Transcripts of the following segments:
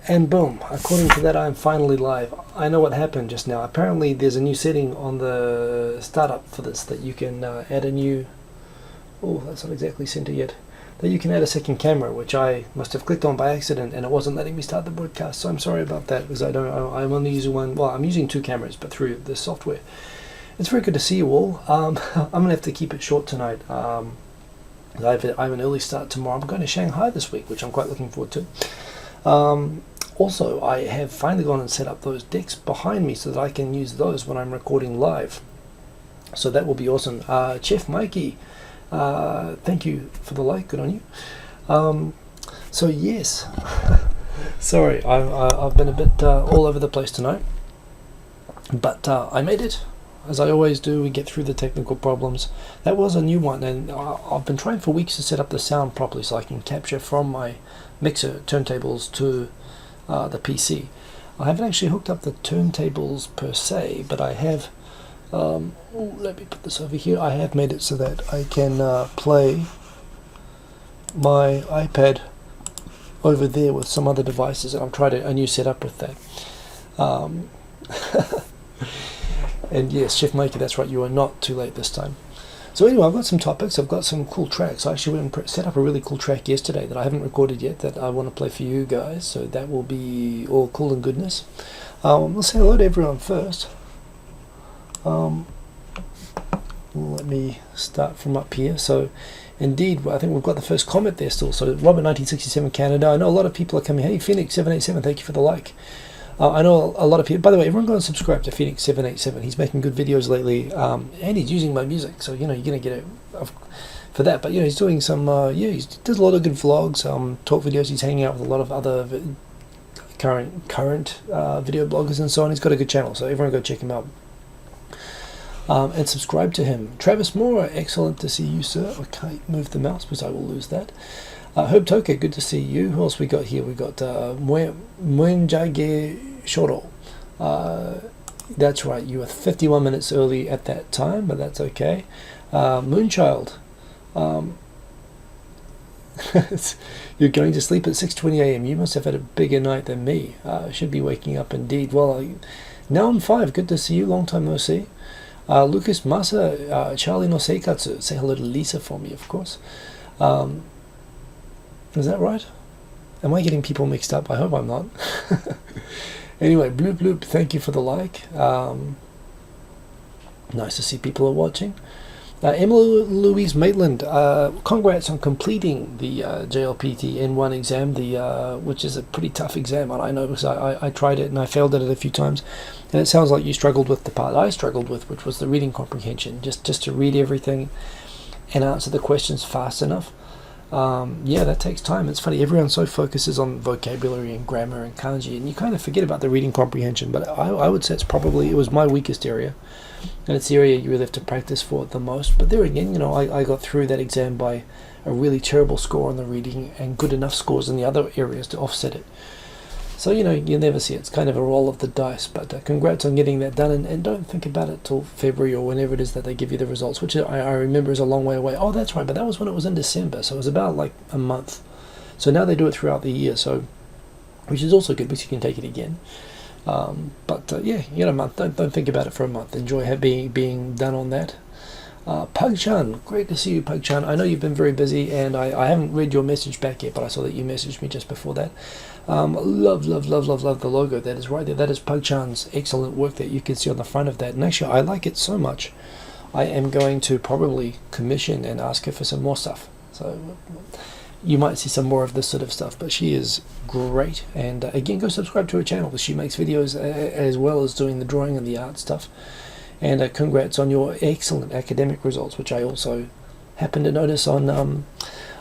And boom, according to that, I'm finally live. I know what happened just now. Apparently there's a new setting on the startup for this that you can add a new... Oh, that's not exactly center yet. That you can add a second camera, which I must have clicked on by accident, and it wasn't letting me start the broadcast. So I'm sorry about that, because I'm only using one. Well, I'm using two cameras, but through the software. It's very good to see you all. I'm gonna have to keep it short tonight. I have an early start tomorrow. I'm going to Shanghai this week, which I'm quite looking forward to. Also, I have finally gone and set up those decks behind me so that I can use those when I'm recording live. So that will be awesome. Chef Mikey, thank you for the like. Good on you. So yes, sorry, I've been a bit all over the place tonight, but I made it. As I always do, we get through the technical problems. That was a new one, and I've been trying for weeks to set up the sound properly so I can capture from my mixer turntables to the PC. I haven't actually hooked up the turntables per se, but I have, let me put this over here, I have made it so that I can play my iPad over there with some other devices, and I've tried a new setup with that. And yes, Chef Maker, that's right, you are not too late this time. So anyway, I've got some topics, I've got some cool tracks. I actually went and set up a really cool track yesterday that I haven't recorded yet that I want to play for you guys, so that will be all cool and goodness. We'll say hello to everyone first. Let me start from up here. So indeed, I think we've got the first comment there still. So Robert 1967 Canada, I know a lot of people are coming. Hey, Phoenix 787, thank you for the like. I know a lot of people, by the way, everyone go and subscribe to Phoenix 787. He's making good videos lately, and he's using my music, so you know, you're going to get it for that. But you know, he's doing some, he does a lot of good vlogs, talk videos. He's hanging out with a lot of other current video bloggers and so on. He's got a good channel, so everyone go check him out. And subscribe to him. Travis Moore, excellent to see you, sir. I can't move the mouse because I will lose that. Herb Toka, good to see you. Who else we got here? We got Mwenjage Shoro. That's right, you were 51 minutes early at that time, but that's okay. Moonchild, you're going to sleep at 6:20 a.m. You must have had a bigger night than me. Should be waking up indeed. Well, now I'm 5. Good to see you. Long time no see. Lucas Masa, Charlie no Seikatsu. Say hello to Lisa for me, of course. Is that right? Am I getting people mixed up? I hope I'm not. Anyway, Bloop Bloop, thank you for the like. Nice to see people are watching. Emily Louise Maitland, congrats on completing the JLPT N1 exam, which is a pretty tough exam, and I know because I tried it and I failed at it a few times. And it sounds like you struggled with the part I struggled with, which was the reading comprehension, just to read everything and answer the questions fast enough. Yeah, that takes time. It's funny, everyone so focuses on vocabulary and grammar and kanji, and you kind of forget about the reading comprehension. But I would say it was my weakest area, and it's the area you really have to practice for the most. But there again, you know, I got through that exam by a really terrible score on the reading and good enough scores in the other areas to offset it. So, you know, you'll never see it. It's kind of a roll of the dice. But congrats on getting that done, and don't think about it till February or whenever it is that they give you the results, which I remember is a long way away. Oh, that's right, but that was when it was in December, so it was about like a month. So now they do it throughout the year, so which is also good because you can take it again. Yeah, you got a month. Don't think about it for a month. Enjoy being done on that. Pug-chan, great to see you, Pug-chan. I know you've been very busy, and I haven't read your message back yet, but I saw that you messaged me just before that. Love the logo. That is right there. That is Pug-chan's excellent work that you can see on the front of that. And actually, I like it so much, I am going to probably commission and ask her for some more stuff. So you might see some more of this sort of stuff, but she is great. And again, go subscribe to her channel because she makes videos as well as doing the drawing and the art stuff. And congrats on your excellent academic results, which I also happen to notice on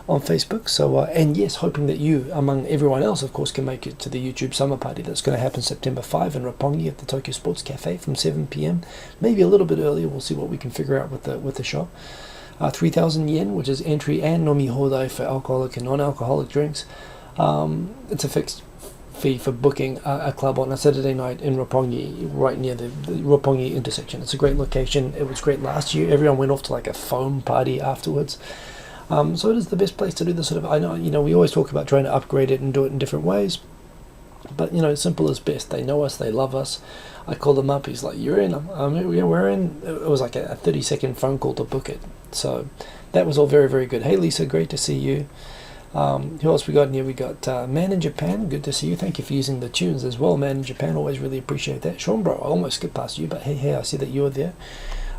Facebook. So and yes, hoping that you, among everyone else, of course, can make it to the YouTube summer party that's going to happen September 5 in Roppongi at the Tokyo Sports Cafe from 7 p.m. Maybe a little bit earlier. We'll see what we can figure out with the shop. 3,000 yen, which is entry and nomi hodai for alcoholic and non-alcoholic drinks. It's a fixed fee for booking a club on a Saturday night in Roppongi, right near the Roppongi intersection. It's a great location. It was great last year. Everyone went off to like a foam party afterwards. So it is the best place to do this sort of. I know, you know, we always talk about trying to upgrade it and do it in different ways. But simple is best. They know us, they love us. I called him up. He's like, "You're in." Yeah, we're in. It was like a 30-second phone call to book it. So that was all very, very good. Hey Lisa, great to see you. Who else we got in here? We got Man in Japan. Good to see you. Thank you for using the tunes as well, Man in Japan. Always really appreciate that. Sean, bro, I almost skipped past you, but hey, I see that you're there.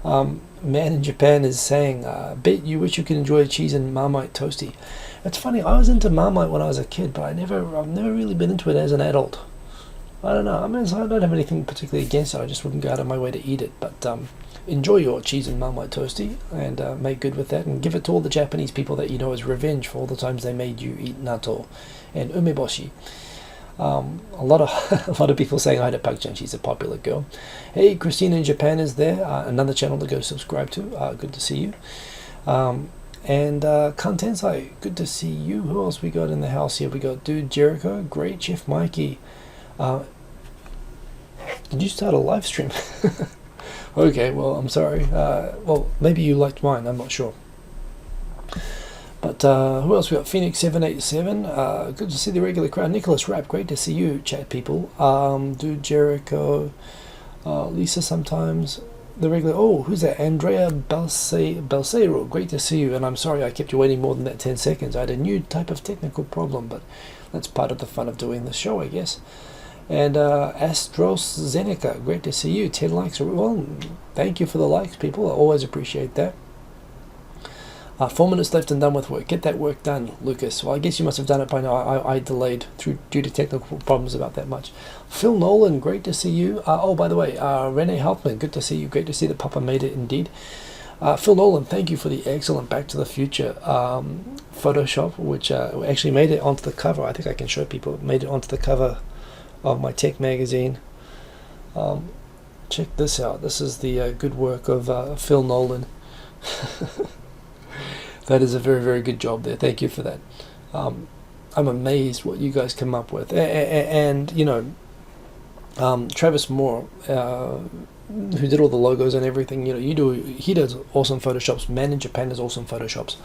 Man in Japan is saying, bet you wish you could enjoy cheese and Marmite toasty. It's funny, I was into Marmite when I was a kid, but I've never really been into it as an adult. I don't know. I mean, I don't have anything particularly against it. I just wouldn't go out of my way to eat it. But enjoy your cheese and Marmite toasty and make good with that. And give it to all the Japanese people that you know as revenge for all the times they made you eat natto and umeboshi. A lot of people saying hi to Pak-chan. She's a popular girl. Hey, Christina in Japan is there. Another channel to go subscribe to. Good to see you. And Kantensai, good to see you. Who else we got in the house here? We got Dude Jericho. Great. Chef Mikey. Did you start a live stream? Okay, well, I'm sorry. Well, maybe you liked mine. I'm not sure. But who else we got? Phoenix787. Good to see the regular crowd. Nicholas Rapp, great to see you, chat people. Dude Jericho. Lisa sometimes. The regular. Oh, who's that? Andrea Balseiro. Great to see you. And I'm sorry I kept you waiting more than that 10 seconds. I had a new type of technical problem, but that's part of the fun of doing the show, I guess. And Astros Zeneca, great to see you. 10 likes. Well, thank you for the likes, people. I always appreciate that. 4 minutes left and done with work. Get that work done, Lucas. Well, I guess you must have done it by now. I delayed due to technical problems about that much. Phil Nolan, great to see you. Oh, by the way, Renee Halpman, good to see you. Great to see that Papa made it indeed. Phil Nolan, thank you for the excellent Back to the Future Photoshop, which actually made it onto the cover. I think I can show people. Made it onto the cover of my tech magazine. Check this out. This is the good work of Phil Nolan. That is a very, very good job there. Thank you for that. I'm amazed what you guys come up with. And Travis Moore, who did all the logos and everything, he does awesome Photoshops. Man in Japan does awesome Photoshops.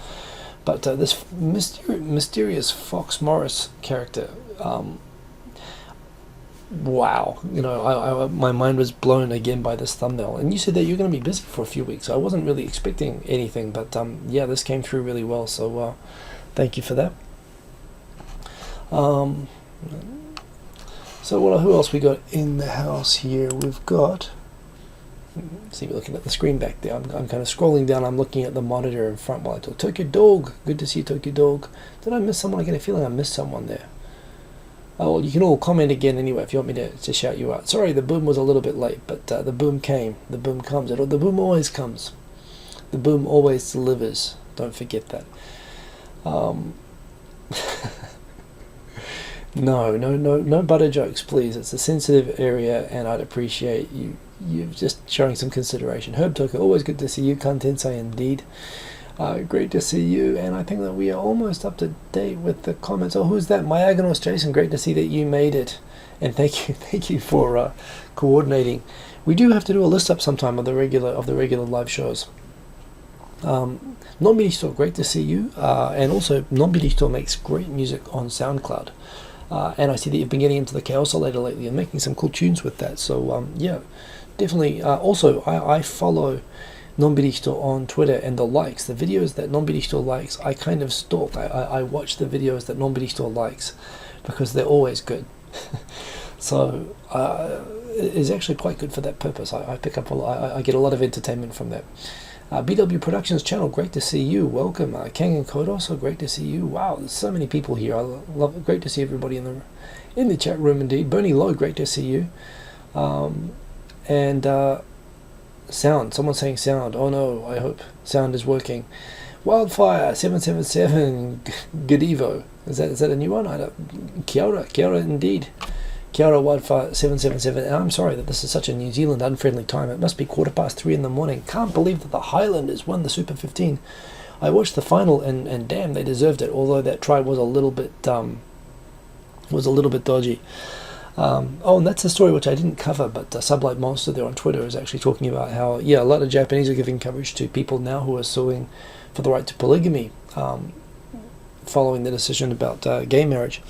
But this mysterious Fox Morris character, wow, my mind was blown again by this thumbnail. And you said that you're going to be busy for a few weeks. I wasn't really expecting anything, but yeah, this came through really well, so thank you for that. So who else we got in the house here? We've got, see, we're looking at the screen back there. I'm kind of scrolling down. I'm looking at the monitor in front while I talk. Tokyo Dog, good to see you, Tokyo Dog. Did I miss someone? I get a feeling I missed someone there. Oh, well, you can all comment again anyway if you want me to shout you out. Sorry, the boom was a little bit late, but the boom came. The boom comes. The boom always comes. The boom always delivers. Don't forget that. No butter jokes, please. It's a sensitive area, and I'd appreciate you just showing some consideration. Herb Toka, always good to see you. Kantensai indeed. Great to see you, and I think that we are almost up to date with the comments. Oh, who's that? Myagnos Jason, great to see that you made it, and thank you for coordinating. We do have to do a list up sometime of the regular live shows. Nonbiri Store, great to see you, and also Nonbiri Store makes great music on SoundCloud, and I see that you've been getting into the Chaos later lately and making some cool tunes with that. So yeah, definitely. Also, I follow Nonbiri Store on Twitter, and the videos that Nonbiri Store likes, I kind of stalk. I watch the videos that Nonbiri Store likes because they're always good. So it's actually quite good for that purpose. I pick up I get a lot of entertainment from that. BW Productions channel, great to see you. Welcome. Kang and Kodo, so great to see you. Wow, there's so many people here. I love it. Great to see everybody in the chat room indeed. Bernie Lowe, great to see you. And sound, someone's saying sound. Oh no, I hope sound is working. Wildfire 777 Godivo. Is that a new one? Kia ora indeed. Kia ora Wildfire 777. And I'm sorry that this is such a New Zealand unfriendly time. It must be 3:15 in the morning. Can't believe that the Highlanders won the Super 15. I watched the final and damn, they deserved it. Although that try was a little bit dodgy. Oh, and that's a story which I didn't cover, but Sublight Monster there on Twitter is actually talking about how, yeah, a lot of Japanese are giving coverage to people now who are suing for the right to polygamy, following the decision about gay marriage.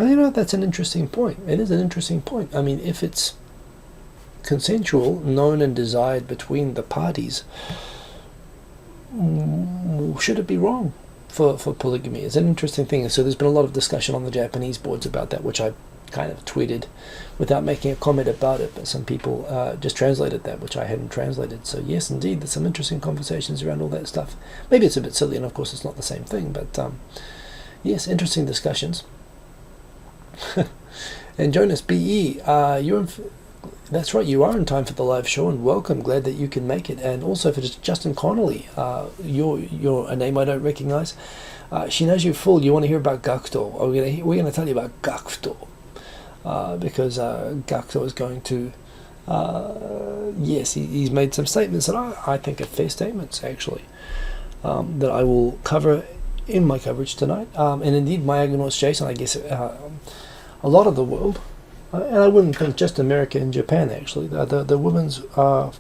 Well, that's an interesting point. It is an interesting point. I mean, if it's consensual, known and desired between the parties, should it be wrong for polygamy? It's an interesting thing. So there's been a lot of discussion on the Japanese boards about that, which I kind of tweeted without making a comment about it, but some people just translated that, which I hadn't translated. So yes, indeed, there's some interesting conversations around all that stuff. Maybe it's a bit silly, and of course it's not the same thing, but yes, interesting discussions. And Jonas BE, that's right, you are in time for the live show, and welcome. Glad that you can make it. And also for Justin Connolly, you're a name I don't recognize. Shinazu Full, you want to hear about Gackt? We're going to tell you about Gackt, because Gackt is going to, yes, he's made some statements that I think are fair statements, actually, that I will cover in my coverage tonight. And indeed, my Agnos Jason, I guess a lot of the world, and I wouldn't think just America and Japan, actually, the women's, I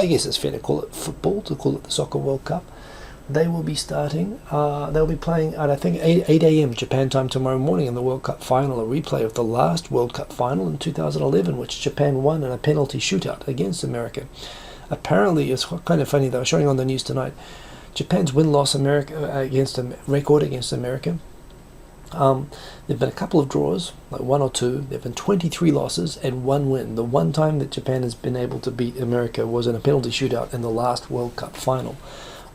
guess it's fair to call it football, to call it the Soccer World Cup. They will be starting, they'll be playing at, I think, 8 a.m. Japan time tomorrow morning in the World Cup final, a replay of the last World Cup final in 2011, which Japan won in a penalty shootout against America. Apparently, it's kind of funny, they were showing on the news tonight, Japan's win-loss record against America. There've been a couple of draws, like 1 or 2. There've been 23 losses and 1 win. The one time that Japan has been able to beat America was in a penalty shootout in the last World Cup final.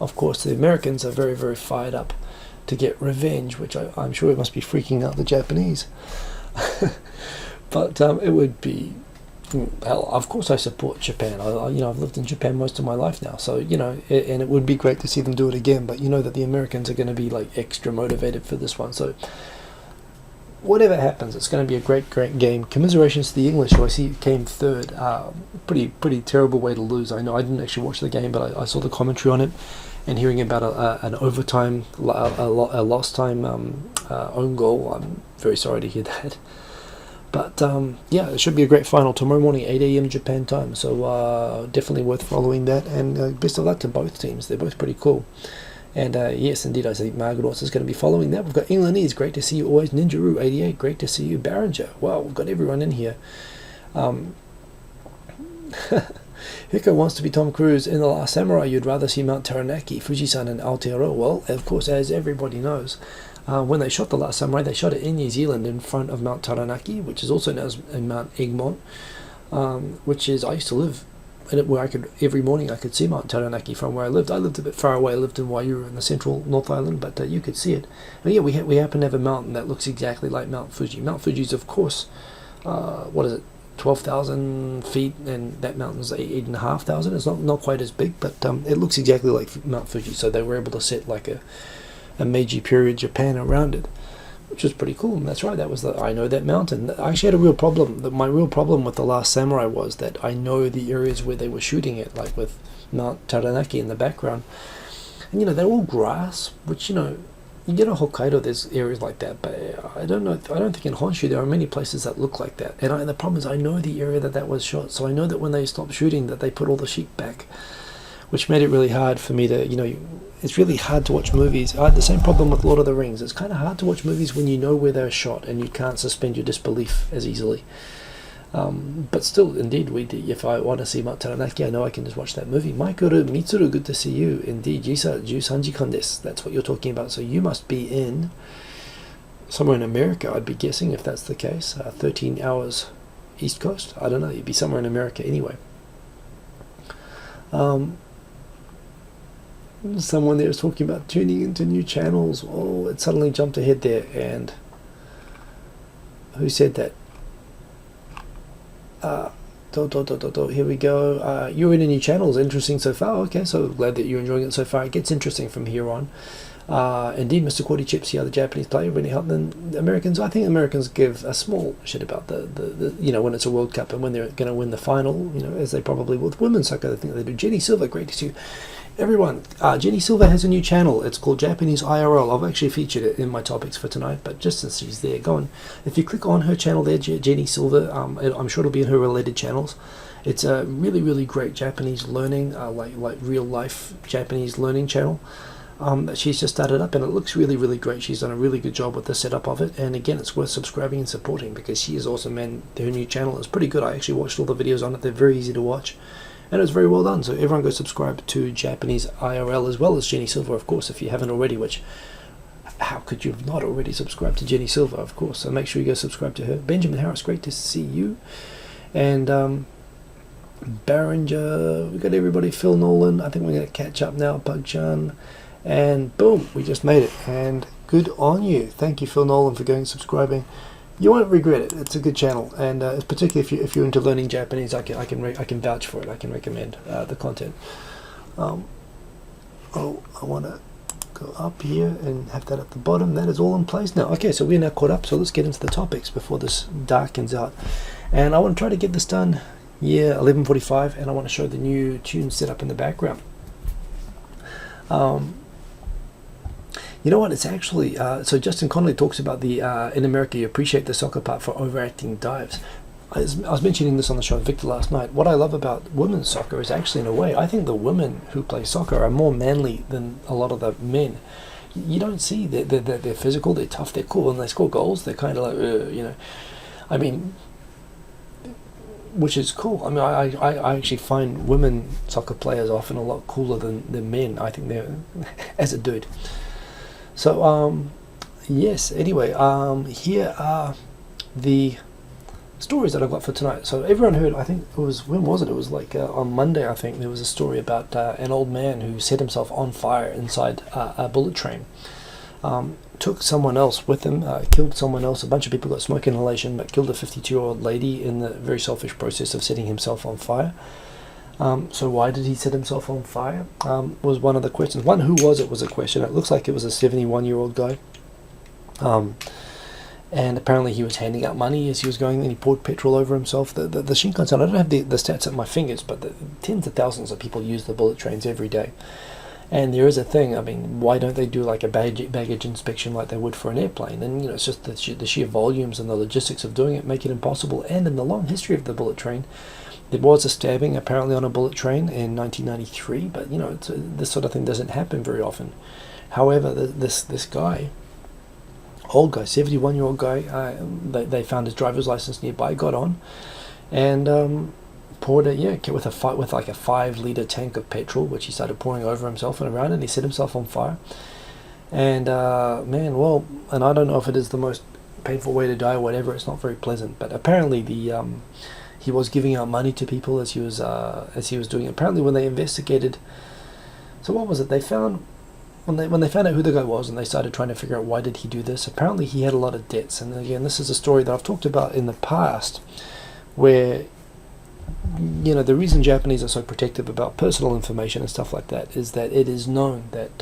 Of course, the Americans are very, very fired up to get revenge, which I'm sure it must be freaking out the Japanese. But it would be, hell, of course I support Japan. I've lived in Japan most of my life now, so and it would be great to see them do it again. But that the Americans are going to be like extra motivated for this one. So whatever happens, it's going to be a great, great game. Commiserations to the English, who I see came third. Pretty terrible way to lose. I know I didn't actually watch the game, but I saw the commentary on it, and hearing about an overtime, a lost time own goal. I'm very sorry to hear that. But yeah, it should be a great final tomorrow morning, 8 a.m. Japan time. So definitely worth following that. And best of luck to both teams. They're both pretty cool. And yes, indeed, I see Margaret is going to be following that. We've got Englandese. Great to see you always. Ninjaroo 88. Great to see you. Barringer. Wow, we've got everyone in here. Hiko wants to be Tom Cruise in The Last Samurai. You'd rather see Mount Taranaki, Fujisan, and Aotearoa. Well, of course, as everybody knows, when they shot The Last Samurai, they shot it in New Zealand in front of Mount Taranaki, which is also known as Mount Egmont, which is, I used to live in it where every morning I could see Mount Taranaki from where I lived. I lived a bit far away. I lived in Waihuru in the central North Island, but you could see it. And yeah, we happen to have a mountain that looks exactly like Mount Fuji. Mount Fuji's, of course, 12,000 feet, and that mountain's 8,500. It's not quite as big, but it looks exactly like Mount Fuji. So they were able to set like a Meiji period Japan around it, which was pretty cool. And that's right, I know that mountain. I actually had a real problem. My real problem with The Last Samurai was that I know the areas where they were shooting it, like with Mount Taranaki in the background. And they're all grass, which you get in Hokkaido, there's areas like that, but I don't think in Honshu there are many places that look like that. And the problem is I know the area that was shot, so I know that when they stopped shooting that they put all the sheep back, which made it really hard for me to, it's really hard to watch movies. I had the same problem with Lord of the Rings. It's kind of hard to watch movies when you know where they're shot and you can't suspend your disbelief as easily. But still, indeed, if I want to see Mount Taranaki, I know I can just watch that movie. Maikuru Mitsuru, good to see you. Indeed, Jisa 13時間です. That's what you're talking about. So you must be in somewhere in America, I'd be guessing, if that's the case. 13 hours East Coast. I don't know. You'd be somewhere in America anyway. Someone there is talking about tuning into new channels. Oh, it suddenly jumped ahead there. And who said that? Here we go. You're in a new channel. Interesting so far. Okay, so glad that you're enjoying it so far. It gets interesting from here on. Indeed, Mr. Cordy Chips here, the Japanese player, really helped the Americans. I think Americans give a small shit about the when it's a World Cup and when they're going to win the final, as they probably will with women's soccer. I think they do. Jenny Silver, great to see you. Everyone, Jenny Silver has a new channel. It's called Japanese IRL. I've actually featured it in my topics for tonight, but just since she's there, go on. If you click on her channel there, Jenny Silver, I'm sure it'll be in her related channels. It's a really, really great Japanese learning, like real life Japanese learning channel. that she's just started up, and it looks really, really great. She's done a really good job with the setup of it, and again, it's worth subscribing and supporting because she is awesome, and her new channel is pretty good. I actually watched all the videos on it. They're very easy to watch, and it's very well done. So everyone go subscribe to Japanese IRL as well as Jenny Silver, of course, if you haven't already, which how could you have not already subscribed to Jenny Silver, of course. So make sure you go subscribe to her. Benjamin Harris, great to see you. And Barringer, we got everybody. Phil Nolan, I think we're going to catch up now. Bug-chan, and boom, we just made it, and good on you. Thank you, Phil Nolan, for going and subscribing. You won't regret it. It's a good channel, and particularly if you're into learning Japanese, I can vouch for it. I can recommend the content. I want to go up here and have that at the bottom. That is all in place now. Okay, so we're now caught up, so let's get into the topics before this darkens out. And I want to try to get this done, 11:45, and I want to show the new tune set up in the background. You know what, it's actually, so Justin Connolly talks about the, in America you appreciate the soccer part for overacting dives. I was mentioning this on the show with Victor last night. What I love about women's soccer is actually, in a way, I think the women who play soccer are more manly than a lot of the men. You don't see they're physical, they're tough, they're cool, and they score goals, they're kind of like, I mean, which is cool. I mean, I actually find women soccer players often a lot cooler than men. I think they're, as a dude. So, yes, anyway, here are the stories that I've got for tonight. So everyone heard, I think it was, when was it? It was like on Monday, I think, there was a story about an old man who set himself on fire inside a bullet train. Took someone else with him, killed someone else. A bunch of people got smoke inhalation, but killed a 52-year-old lady in the very selfish process of setting himself on fire. So why did he set himself on fire? Was one of the questions. One, who was it, was a question. It looks like it was a 71-year-old guy. And apparently he was handing out money as he was going, and he poured petrol over himself. The Shinkansen, I don't have the stats at my fingers, but tens of thousands of people use the bullet trains every day. And there is a thing, I mean, why don't they do like a baggage inspection like they would for an airplane? And, it's just the sheer volumes and the logistics of doing it make it impossible. And in the long history of the bullet train, there was a stabbing apparently on a bullet train in 1993, but, this sort of thing doesn't happen very often. However, this guy, old guy, 71-year-old guy, they found his driver's license nearby, got on, and poured it, with like a 5-liter tank of petrol, which he started pouring over himself and around, and he set himself on fire. And man, well, and I don't know if it is the most painful way to die or whatever. It's not very pleasant, but apparently he was giving out money to people as he was doing it. Apparently, when they investigated, so what was it? They found. When they found out who the guy was and they started trying to figure out why did he do this, apparently he had a lot of debts. And again, this is a story that I've talked about in the past, where the reason Japanese are so protective about personal information and stuff like that is that it is known that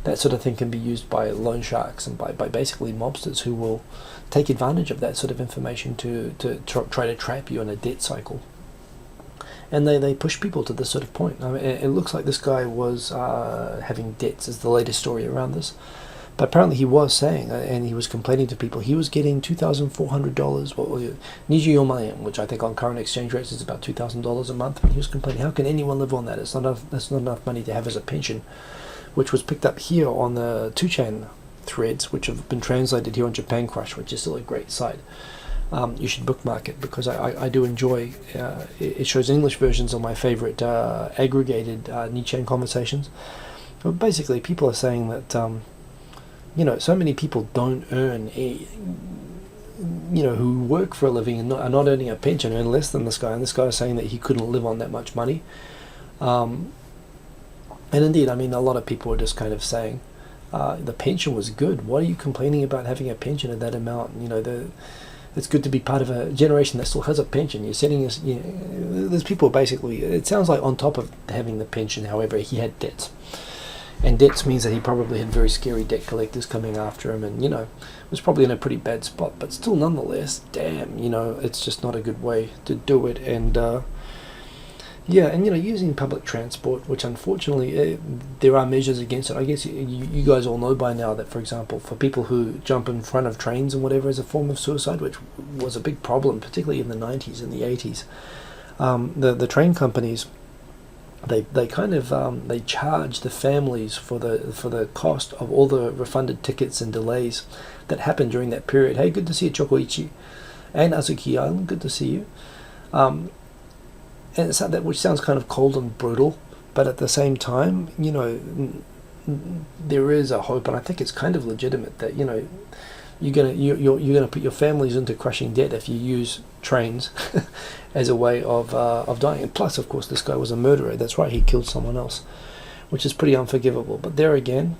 that sort of thing can be used by loan sharks and by basically mobsters who will take advantage of that sort of information to try to trap you in a debt cycle. And they push people to this sort of point. I mean, it looks like this guy was having debts, is the latest story around this. But apparently he was saying, and he was complaining to people, he was getting $2,400, what was it, Nijiyomayen, which I think on current exchange rates is about $2,000 a month. And he was complaining, how can anyone live on that? That's not enough money to have as a pension, which was picked up here on the 2chan threads, which have been translated here on Japan Crush, which is still a great site. You should bookmark it because I do enjoy it. Shows English versions of my favorite aggregated Nichan conversations. But basically, people are saying that so many people don't earn who work for a living and are not earning a pension, earn less than this guy. And this guy is saying that he couldn't live on that much money. And indeed, I mean, a lot of people are just kind of saying the pension was good. Why are you complaining about having a pension at that amount? It's good to be part of a generation that still has a pension. You're setting us. There's people basically. It sounds like on top of having the pension, however, he had debts, and debts means that he probably had very scary debt collectors coming after him, and was probably in a pretty bad spot. But still, nonetheless, damn, it's just not a good way to do it. And using public transport, which unfortunately there are measures against it. I guess you guys all know by now that, for example, for people who jump in front of trains and whatever is a form of suicide, which was a big problem, particularly in the 90s and the 80s. The train companies they kind of they charge the families for the cost of all the refunded tickets and delays that happened during that period. Hey, good to see you, Chokoichi, and Azuki Island, good to see you. And it's that, which sounds kind of cold and brutal, but at the same time, you know, there is a hope, and I think it's kind of legitimate that, you know, you're gonna put your families into crushing debt if you use trains as a way of dying. And plus, of course, this guy was a murderer. That's right, he killed someone else, which is pretty unforgivable. But there again,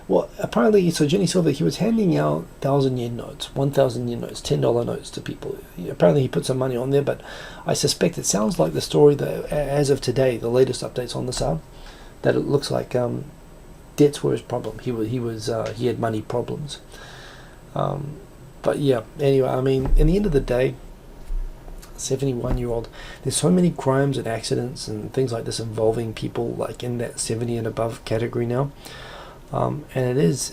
well, apparently, so Jenny Silver, he was handing out 1,000 yen notes, 1,000 yen notes, $10 notes to people. Apparently, he put some money on there, but I suspect it sounds like the story that, as of today, the latest updates on the sub, that it looks like debts were his problem. He had money problems. But yeah, anyway, I mean, in the end of the day, 71-year-old, there's so many crimes and accidents and things like this involving people like in that 70 and above category now. And it is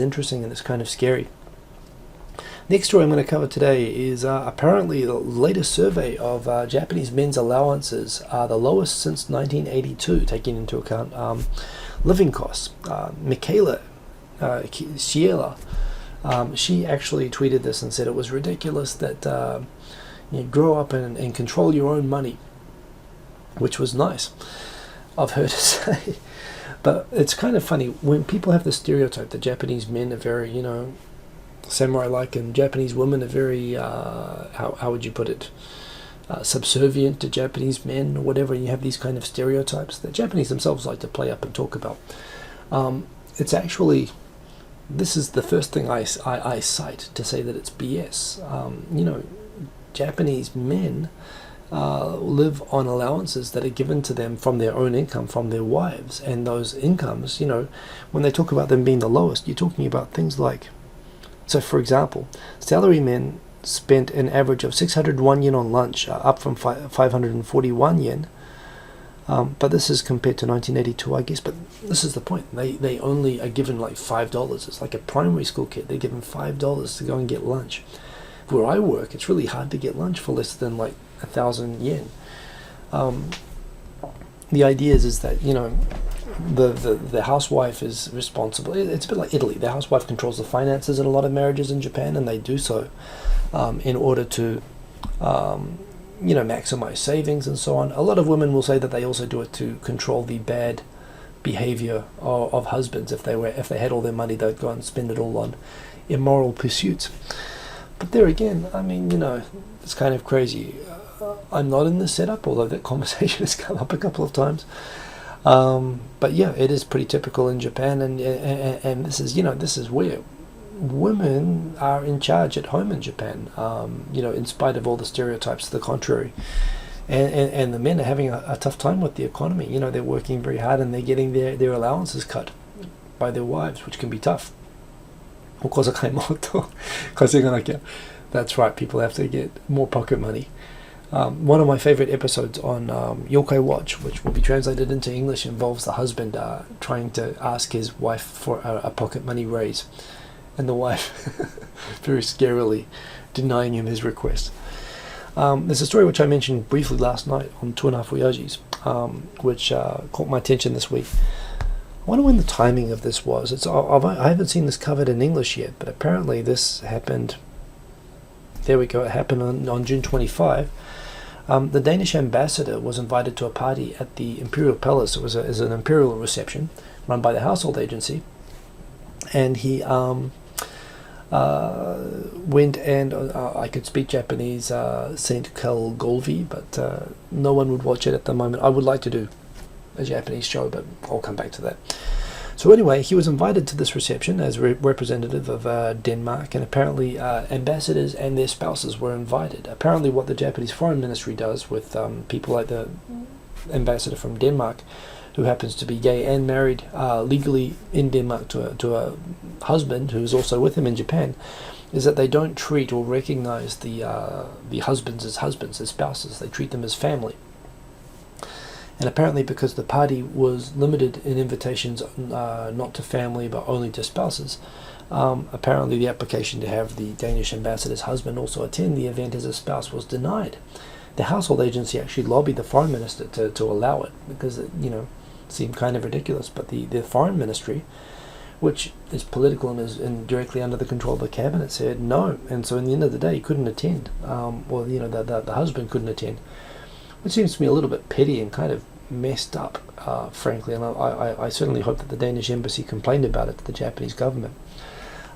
interesting, and it's kind of scary. Next story I'm going to cover today is apparently the latest survey of Japanese men's allowances are the lowest since 1982, taking into account living costs. Michaela Ciela, she actually tweeted this and said it was ridiculous that you grow up and control your own money, which was nice of her to say. But it's kind of funny when people have the stereotype that Japanese men are very, you know, samurai-like, and Japanese women are very, how would you put it, subservient to Japanese men or whatever. You have these kind of stereotypes that Japanese themselves like to play up and talk about. It's actually, this is the first thing I cite to say that it's BS. You know, Japanese men live on allowances that are given to them from their own income, from their wives, and those incomes, you know, when they talk about them being the lowest, you're talking about things like, so for example, salarymen spent an average of 601 yen on lunch, up from 541 yen, but this is compared to 1982, I guess. But this is the point, they only are given like $5. It's like a primary school kid, they're given $5 to go and get lunch. Where I work, it's really hard to get lunch for less than like 1,000 yen. The idea is that, you know, the housewife is responsible. It's a bit like Italy. The housewife controls the finances in a lot of marriages in Japan, and they do so in order to you know, maximize savings and so on. A lot of women will say that they also do it to control the bad behavior of husbands. If they had all their money, they'd go and spend it all on immoral pursuits. But there again, I mean, you know, it's kind of crazy. I'm not in this setup, although that conversation has come up a couple of times. But yeah, it is pretty typical in Japan, and this is, you know, this is where women are in charge at home in Japan. You know, in spite of all the stereotypes to the contrary, and the men are having a tough time with the economy. You know, they're working very hard and they're getting their allowances cut by their wives, which can be tough. That's right, people have to get more pocket money. One of my favorite episodes on Yokai Watch, which will be translated into English, involves the husband trying to ask his wife for a pocket money raise, and the wife very scarily denying him his request. There's a story which I mentioned briefly last night on 2.5 Oyajis, which caught my attention this week. I wonder when the timing of this was. I haven't seen this covered in English yet, but apparently this happened. There we go. It happened on June 25. The Danish ambassador was invited to a party at the Imperial Palace. It was an imperial reception run by the household agency, and he went, and I could speak Japanese, Saint Kel Golvi, but no one would watch it at the moment. I would like to do a Japanese show, but I'll come back to that. So anyway, he was invited to this reception as representative of Denmark, and apparently ambassadors and their spouses were invited. Apparently what the Japanese Foreign Ministry does with people like the ambassador from Denmark, who happens to be gay and married legally in Denmark to a husband who is also with him in Japan, is that they don't treat or recognize the husbands, as spouses. They treat them as family. And apparently because the party was limited in invitations not to family but only to spouses, apparently the application to have the Danish ambassador's husband also attend the event as a spouse was denied. the household agency actually lobbied the foreign minister to allow it, because it, seemed kind of ridiculous. But the foreign ministry, which is political and is directly under the control of the cabinet, said no. And so in the end of the day, he couldn't attend. The husband couldn't attend, which seems to me a little bit petty and kind of messed up, frankly. And I certainly hope that the Danish embassy complained about it to the Japanese government.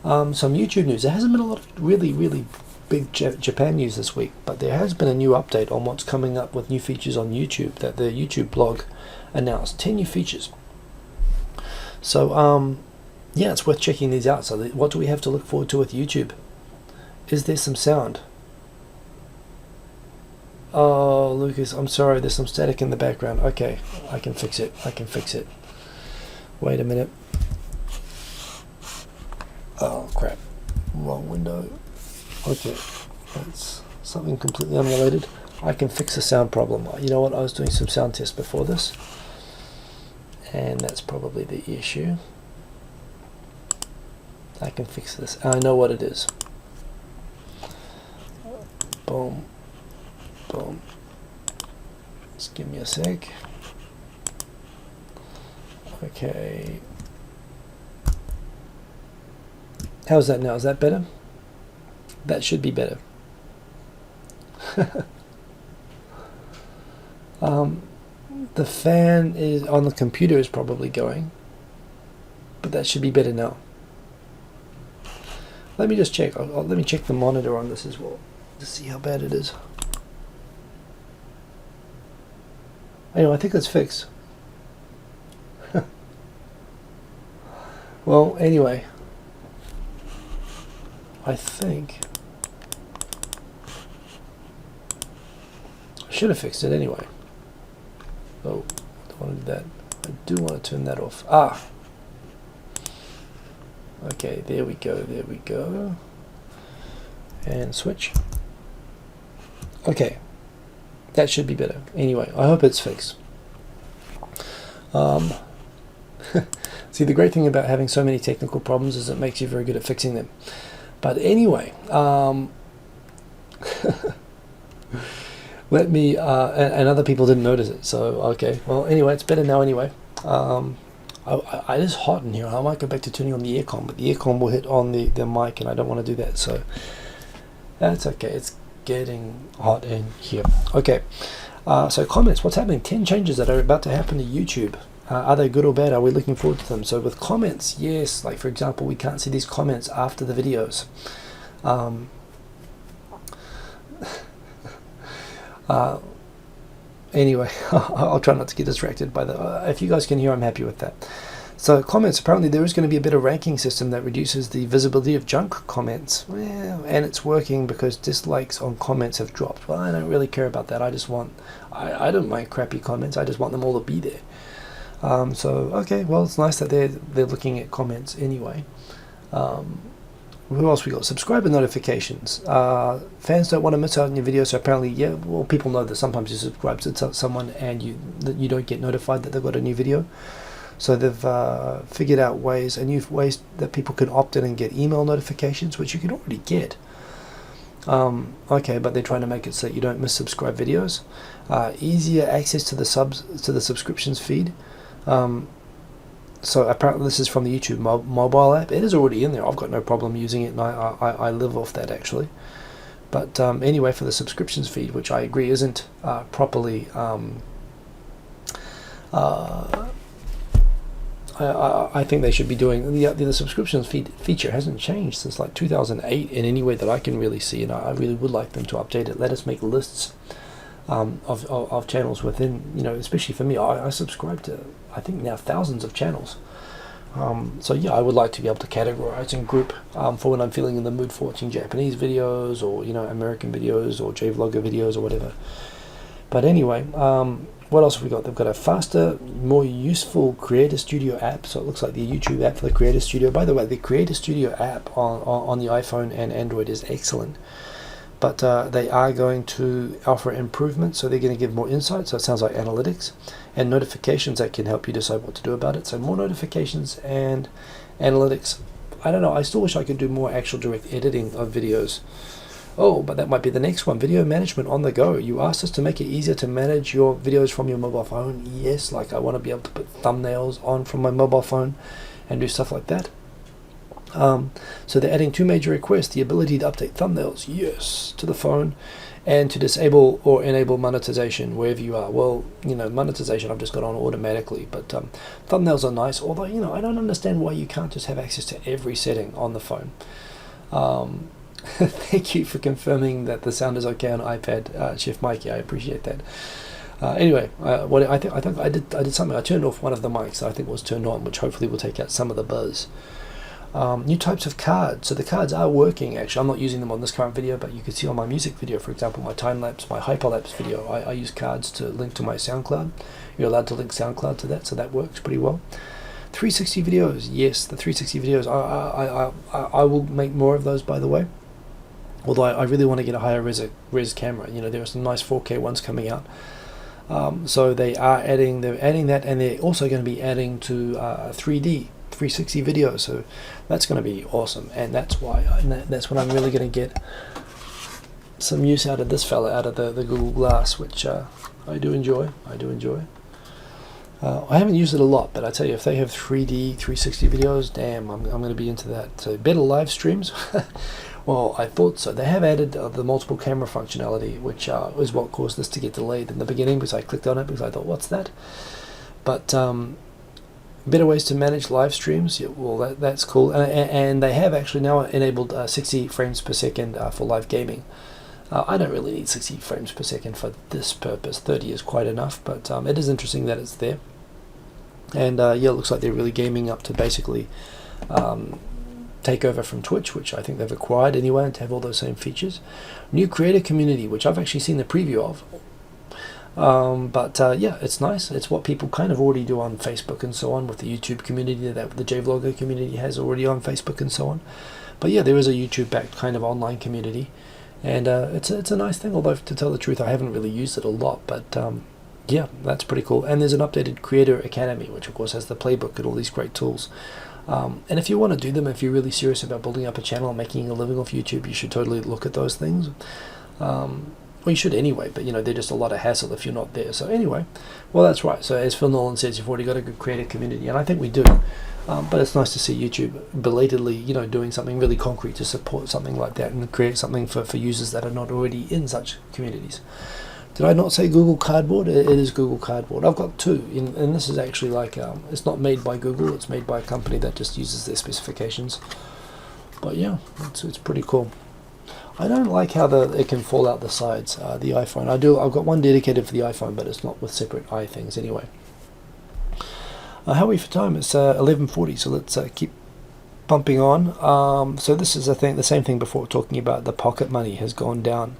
Some YouTube news. There hasn't been a lot of really, really big Japan news this week, but there has been a new update on what's coming up with new features on YouTube, that the YouTube blog announced 10 new features. So, yeah, it's worth checking these out. So what do we have to look forward to with YouTube? Is there some sound? Oh, Lucas, I'm sorry, there's some static in the background. Okay, I can fix it. Wait a minute. Oh, crap. Wrong window. Okay, that's something completely unrelated. I can fix the sound problem. You know what? I was doing some sound tests before this, and that's probably the issue. I can fix this. I know what it is. Boom. Boom. Just give me a sec. Okay. How's that now? Is that better? That should be better. The fan is on the computer is probably going, but that should be better now. Let me just check. Let me check the monitor on this as well to see how bad it is. Anyway, I think it's fixed. Well, anyway, I think I should have fixed it anyway. Oh, I don't want to do that. I do want to turn that off. Ah! Okay, there we go. And switch. Okay. That should be better. Anyway, I hope it's fixed. See, the great thing about having so many technical problems is it makes you very good at fixing them. But anyway, let me, and other people didn't notice it, so okay. Well, anyway, it's better now anyway. It is hot in here. I might go back to turning on the aircon, but the aircon will hit on the mic, and I don't want to do that, so that's okay. It's getting hot in here. Okay, so comments. What's happening? 10 changes that are about to happen to YouTube. Are they good or bad? Are we looking forward to them? So with comments, yes. Like for example, we can't see these comments after the videos. Anyway, I'll try not to get distracted by the. If you guys can hear, I'm happy with that. So comments, apparently there is going to be a better ranking system that reduces the visibility of junk comments. Well, and it's working because dislikes on comments have dropped. Well, I don't really care about that. I just want, I don't mind crappy comments. I just want them all to be there. So, okay, well, it's nice that they're looking at comments anyway. Who else we got? Subscriber notifications. Fans don't want to miss out on your video, so apparently, yeah, well, people know that sometimes you subscribe to someone and you don't get notified that they've got a new video. So they've figured out new ways that people can opt in and get email notifications, which you can already get. Okay, but they're trying to make it so that you don't miss subscribe videos. Easier access to the subscriptions feed. So apparently this is from the YouTube mobile app. It is already in there. I've got no problem using it, and I live off that actually. But anyway, for the subscriptions feed, which I agree isn't properly I think they should be doing. The subscriptions feature hasn't changed since like 2008 in any way that I can really see, and I really would like them to update it. Let us make lists of channels within, especially for me. I subscribe to, I think now, thousands of channels. So yeah, I would like to be able to categorize and group for when I'm feeling in the mood for watching Japanese videos, or American videos, or J-Vlogger videos, or whatever. But anyway, what else have we got? They've got a faster, more useful Creator Studio app. So it looks like the YouTube app for the Creator Studio. By the way, the Creator Studio app on the iPhone and Android is excellent. But they are going to offer improvements, so they're going to give more insight. So it sounds like analytics and notifications that can help you decide what to do about it. So more notifications and analytics. I don't know. I still wish I could do more actual direct editing of videos. Oh, but that might be the next one. Video management on the go. You asked us to make it easier to manage your videos from your mobile phone. Yes, like I want to be able to put thumbnails on from my mobile phone and do stuff like that. So they're adding 2 major requests: the ability to update thumbnails, yes, to the phone, and to disable or enable monetization wherever you are. Well, monetization I've just got on automatically, but thumbnails are nice, although, I don't understand why you can't just have access to every setting on the phone. Thank you for confirming that the sound is okay on iPad, Chef Mikey. I appreciate that. Anyway, I think I did something. I turned off one of the mics that I think was turned on, which hopefully will take out some of the buzz. New types of cards. So the cards are working, actually. I'm not using them on this current video, but you can see on my music video, for example, my time-lapse, my hyperlapse video, I use cards to link to my SoundCloud. You're allowed to link SoundCloud to that, so that works pretty well. 360 videos. Yes, the 360 videos. I will make more of those, by the way. Although I really want to get a higher res camera. There are some nice 4K ones coming out. So they're adding that, and they're also going to be adding to 3D 360 videos. So that's going to be awesome, and that's when I'm really going to get some use out of this fella, out of the Google Glass, which I do enjoy. I haven't used it a lot, but I tell you, if they have 3D 360 videos, damn, I'm going to be into that. So better live streams. Well, I thought so. They have added the multiple camera functionality, which is what caused this to get delayed in the beginning, because I clicked on it because I thought, what's that? But better ways to manage live streams. Yeah, well, that's cool. And they have actually now enabled 60 frames per second for live gaming. I don't really need 60 frames per second for this purpose. 30 is quite enough, but it is interesting that it's there. And yeah, it looks like they're really gaming up to basically take over from Twitch, which I think they've acquired anyway, and to have all those same features. New creator community, which I've actually seen the preview of. But yeah, it's nice. It's what people kind of already do on Facebook and so on, with the YouTube community that the JVlogger community has already on Facebook and so on. But yeah, there is a YouTube-backed kind of online community, and it's a nice thing. Although, to tell the truth, I haven't really used it a lot, but yeah, that's pretty cool. And there's an updated Creator Academy, which of course has the playbook and all these great tools. And if you want to do them, if you're really serious about building up a channel and making a living off YouTube, you should totally look at those things. Well, you should anyway, but they're just a lot of hassle if you're not there. So anyway, well, that's right. So as Phil Nolan says, you've already got a good creative community, and I think we do. But it's nice to see YouTube belatedly, doing something really concrete to support something like that and create something for users that are not already in such communities. Did I not say Google Cardboard? It is Google Cardboard. I've got 2, and this is actually like, it's not made by Google, it's made by a company that just uses their specifications. But yeah, it's pretty cool. I don't like how it can fall out the sides, the iPhone. I've got one dedicated for the iPhone, but it's not with separate eye things anyway. How are we for time? It's 11:40, so let's keep pumping on. So this is, I think, the same thing before, talking about the pocket money has gone down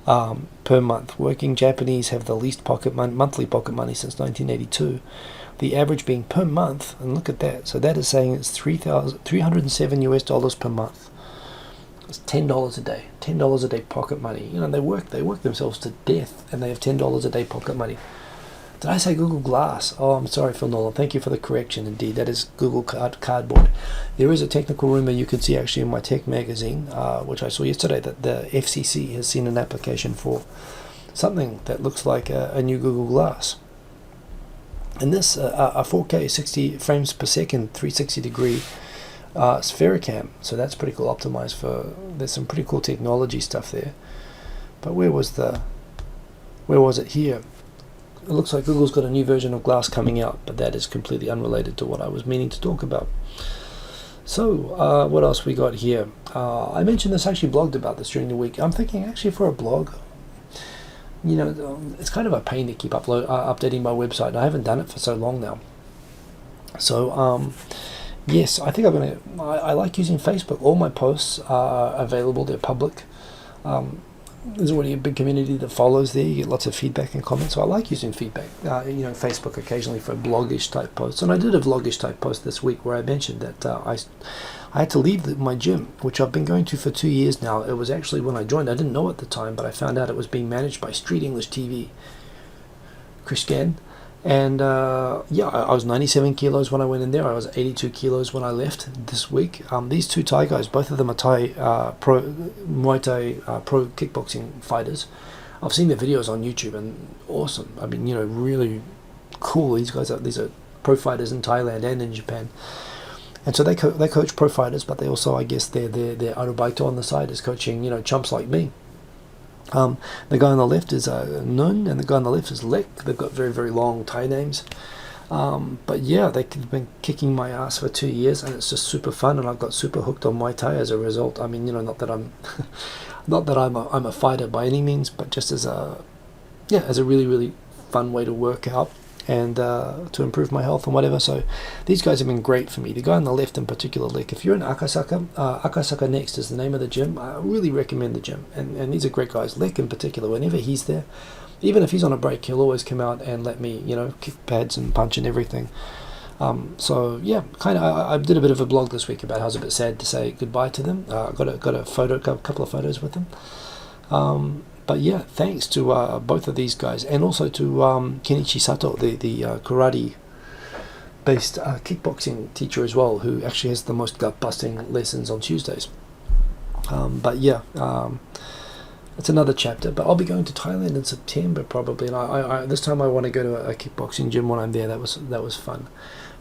per month. Working Japanese have the least monthly pocket money since 1982. The average being per month, and look at that. So that is saying it's $307 per month. It's $10 a day. $10 a day pocket money. They work themselves to death, and they have $10 a day pocket money. Did I say Google Glass? Oh, I'm sorry, Phil Nolan. Thank you for the correction. Indeed, that is Google Cardboard. There is a technical rumor you can see actually in my tech magazine, which I saw yesterday, that the FCC has seen an application for something that looks like a new Google Glass. And this, a 4K 60 frames per second, 360 degree Sphericam. So that's pretty cool. Optimized for. There's some pretty cool technology stuff there. But where was it here? It looks like Google's got a new version of Glass coming out, but that is completely unrelated to what I was meaning to talk about. So, what else we got here? I mentioned this, actually blogged about this during the week. I'm thinking actually for a blog, it's kind of a pain to keep updating my website, and I haven't done it for so long now. So, yes, I think I like using Facebook. All my posts are available, they're public. There's already a big community that follows there. You get lots of feedback and comments, so I like using feedback. Facebook occasionally for blogish type posts, and I did a vlogish type post this week where I mentioned that I had to leave my gym, which I've been going to for 2 years now. It was actually, when I joined, I didn't know at the time, but I found out it was being managed by Street English TV, Chris Gann, And yeah, I was 97 kilos when I went in there. I was 82 kilos when I left this week. These two Thai guys, both of them are Thai Muay Thai pro kickboxing fighters. I've seen their videos on YouTube and awesome. I mean, you know, really cool. These are pro fighters in Thailand and in Japan. And so they coach pro fighters, but they also, I guess, their arubaito on the side is coaching, you know, chumps like me. The guy on the left is Nun, and the guy on the left is Lek. They've got very, very long Thai names. But yeah, they've been kicking my ass for 2 years, and it's just super fun, and I've got super hooked on Muay Thai as a result. I mean, you know, not that I'm I'm a fighter by any means, but just as a really, really fun way to work out and to improve my health and whatever. So these guys have been great for me. The guy on the left in particular, like if you're in Akasaka, Akasaka Next is the name of the gym. I really recommend the gym, and these are great guys. Lek in particular, whenever he's there, even if he's on a break, he'll always come out and let me, you know, kick pads and punch and everything. So yeah, kind of. I did a bit of a blog this week about how I was a bit sad to say goodbye to them. Got a couple of photos with them. But yeah, thanks to both of these guys, and also to Kenichi Sato, the karate-based kickboxing teacher as well, who actually has the most gut-busting lessons on Tuesdays. But yeah, it's another chapter. But I'll be going to Thailand in September probably, and I this time I want to go to a kickboxing gym when I'm there. That was fun.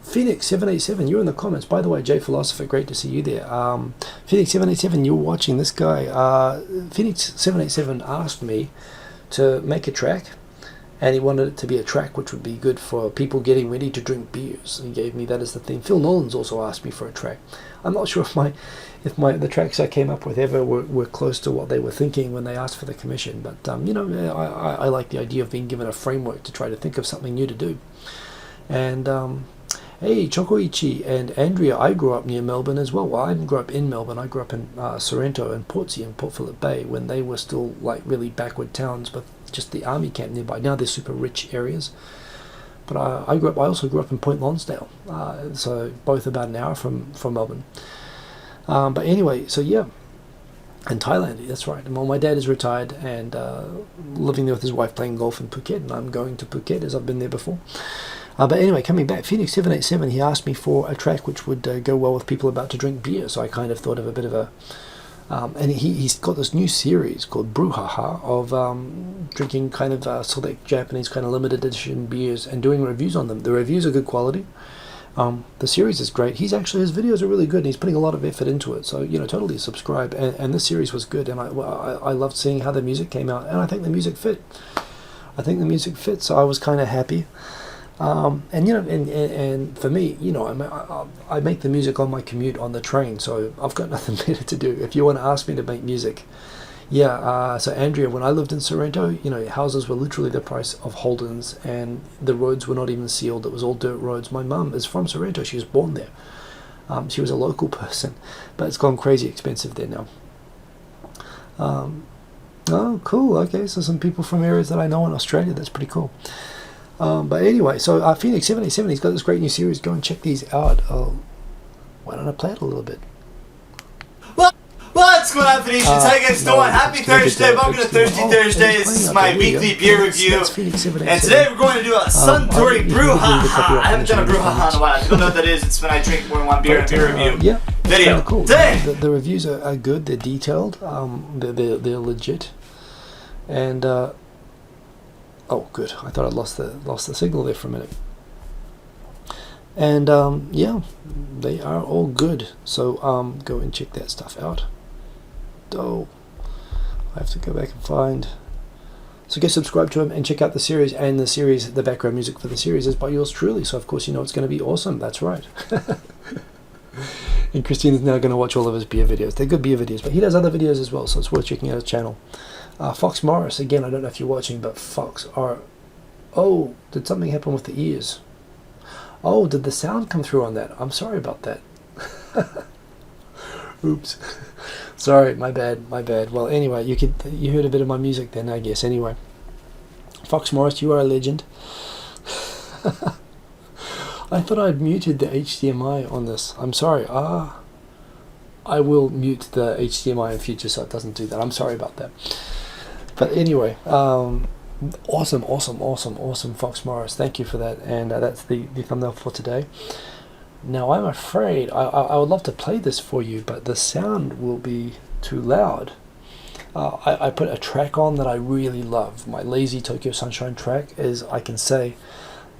Phoenix787, you're in the comments. By the way, Jay Philosopher, great to see you there. Phoenix787, you're watching this guy. Phoenix787 asked me to make a track, and he wanted it to be a track which would be good for people getting ready to drink beers. He gave me that as the theme. Phil Nolan's also asked me for a track. I'm not sure if the tracks I came up with ever were close to what they were thinking when they asked for the commission, but you know, I like the idea of being given a framework to try to think of something new to do. And hey, Chokoichi and Andrea, I grew up near Melbourne as well. Well, I didn't grow up in Melbourne. I grew up in Sorrento and Portsea and Port Phillip Bay when they were still like really backward towns, but just the army camp nearby. Now they're super rich areas. But I also grew up in Point Lonsdale, so both about an hour from Melbourne. But anyway, so yeah, in Thailand, that's right. Well, my dad is retired and living there with his wife playing golf in Phuket, and I'm going to Phuket as I've been there before. But anyway, coming back, Phoenix787, he asked me for a track which would go well with people about to drink beer. So I kind of thought of a bit of a... and he's got this new series called Brouhaha of drinking kind of select Japanese kind of limited edition beers and doing reviews on them. The reviews are good quality. The series is great. His videos are really good, and he's putting a lot of effort into it. So, you know, totally subscribe. And this series was good, and I loved seeing how the music came out, and I think the music fit. So I was kind of happy. And you know, and for me, you know, I make the music on my commute on the train, so I've got nothing better to do. If you want to ask me to make music, yeah. So Andrea, when I lived in Sorrento, you know, houses were literally the price of Holdens, and the roads were not even sealed. It was all dirt roads. My mum is from Sorrento. She was born there. She was a local person, but it's gone crazy expensive there now. Oh, cool. Okay, so some people from areas that I know in Australia. That's pretty cool. But anyway, so Phoenix787, he's got this great new series. Go and check these out. Why don't I play it a little bit? What's going on, Phoenicians? How you guys doing? Happy Thursday. Welcome to Thursday. This is my weekly beer review. And today we're going to do a Suntory Brouhaha. I haven't done a Brouhaha in a while. If you don't know what that is, it's when I drink more than one beer in a beer review yeah, video. Cool. Today! The reviews are good. They're detailed. They're legit. And... oh, good. I thought I'd lost the signal there for a minute. And yeah, they are all good. So go and check that stuff out. Oh, I have to go back and find. So go subscribe to him and check out the series. And the background music for the series is by yours truly. So of course you know it's going to be awesome. That's right. And Christina's now going to watch all of his beer videos. They're good beer videos, but he does other videos as well. So it's worth checking out his channel. Fox Morris, again, I don't know if you're watching, but Fox are... Oh, did something happen with the ears? Oh, did the sound come through on that? I'm sorry about that. Oops. Sorry, my bad. Well, anyway, you heard a bit of my music then, I guess. Anyway, Fox Morris, you are a legend. I thought I'd muted the HDMI on this. I'm sorry. I will mute the HDMI in future so it doesn't do that. I'm sorry about that. But anyway, Awesome, Fox Morris. Thank you for that. And that's the thumbnail for today. Now, I'm afraid I would love to play this for you, but the sound will be too loud. I put a track on that I really love. My Lazy Tokyo Sunshine track is, I can say,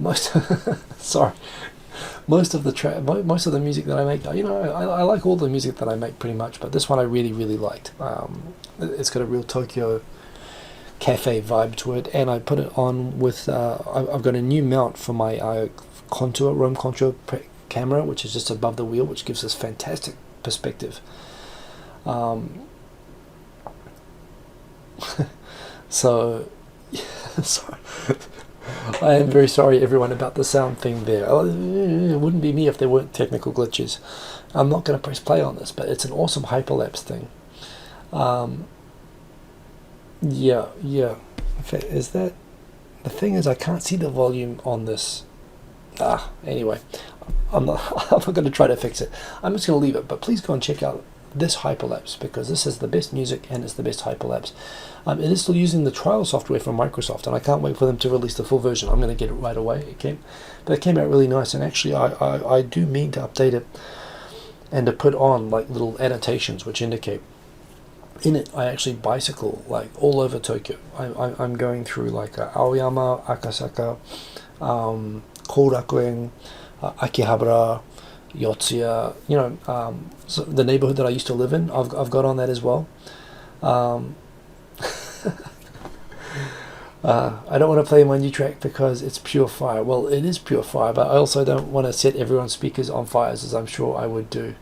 most most of the music that I make. I like all the music that I make pretty much, but this one I really liked. It's got a real Tokyo cafe vibe to it, and I put it on with I've got a new mount for my Roam Contour camera, which is just above the wheel, which gives us fantastic perspective. So sorry. I am very sorry, everyone, about the sound thing there. It wouldn't be me if there weren't technical glitches. I'm not going to press play on this, but it's an awesome hyperlapse thing. Yeah. In fact, is that the thing? Is I can't see the volume on this. Anyway, I'm not going to try to fix it. I'm just going to leave it. But please go and check out this hyperlapse, because this is the best music and it's the best hyperlapse. It is still using the trial software from Microsoft, and I can't wait for them to release the full version. I'm going to get it right away. But it came out really nice, and actually I do mean to update it and to put on like little annotations which indicate. In it, I actually bicycle like all over Tokyo. I'm going through like Aoyama, Akasaka, Korakuen, Akihabara, Yotsuya. So the neighborhood that I used to live in, I've got on that as well. I don't want to play my new track because it's pure fire. Well, it is pure fire, but I also don't want to set everyone's speakers on fire, as I'm sure I would do.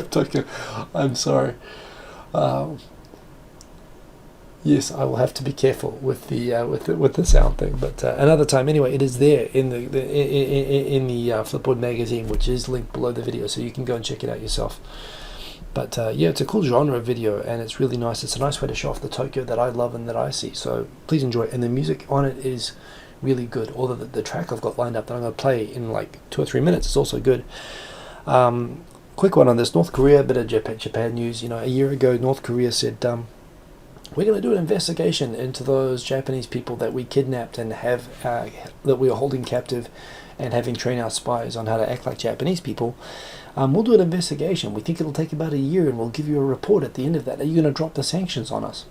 Tokyo, I'm sorry. Yes, I will have to be careful with the sound thing. But another time, anyway, it is there in the Flipboard Magazine, which is linked below the video, so you can go and check it out yourself. But yeah, it's a cool genre of video, and it's really nice. It's a nice way to show off the Tokyo that I love and that I see. So please enjoy it. And the music on it is really good. Although the track I've got lined up that I'm going to play in like 2 or 3 minutes is also good. Quick one on this. North Korea, a bit of Japan news. A year ago, North Korea said, we're going to do an investigation into those Japanese people that we kidnapped and have that we are holding captive and having trained our spies on how to act like Japanese people. We'll do an investigation. We think it'll take about a year, and we'll give you a report at the end of that. Are you going to drop the sanctions on us?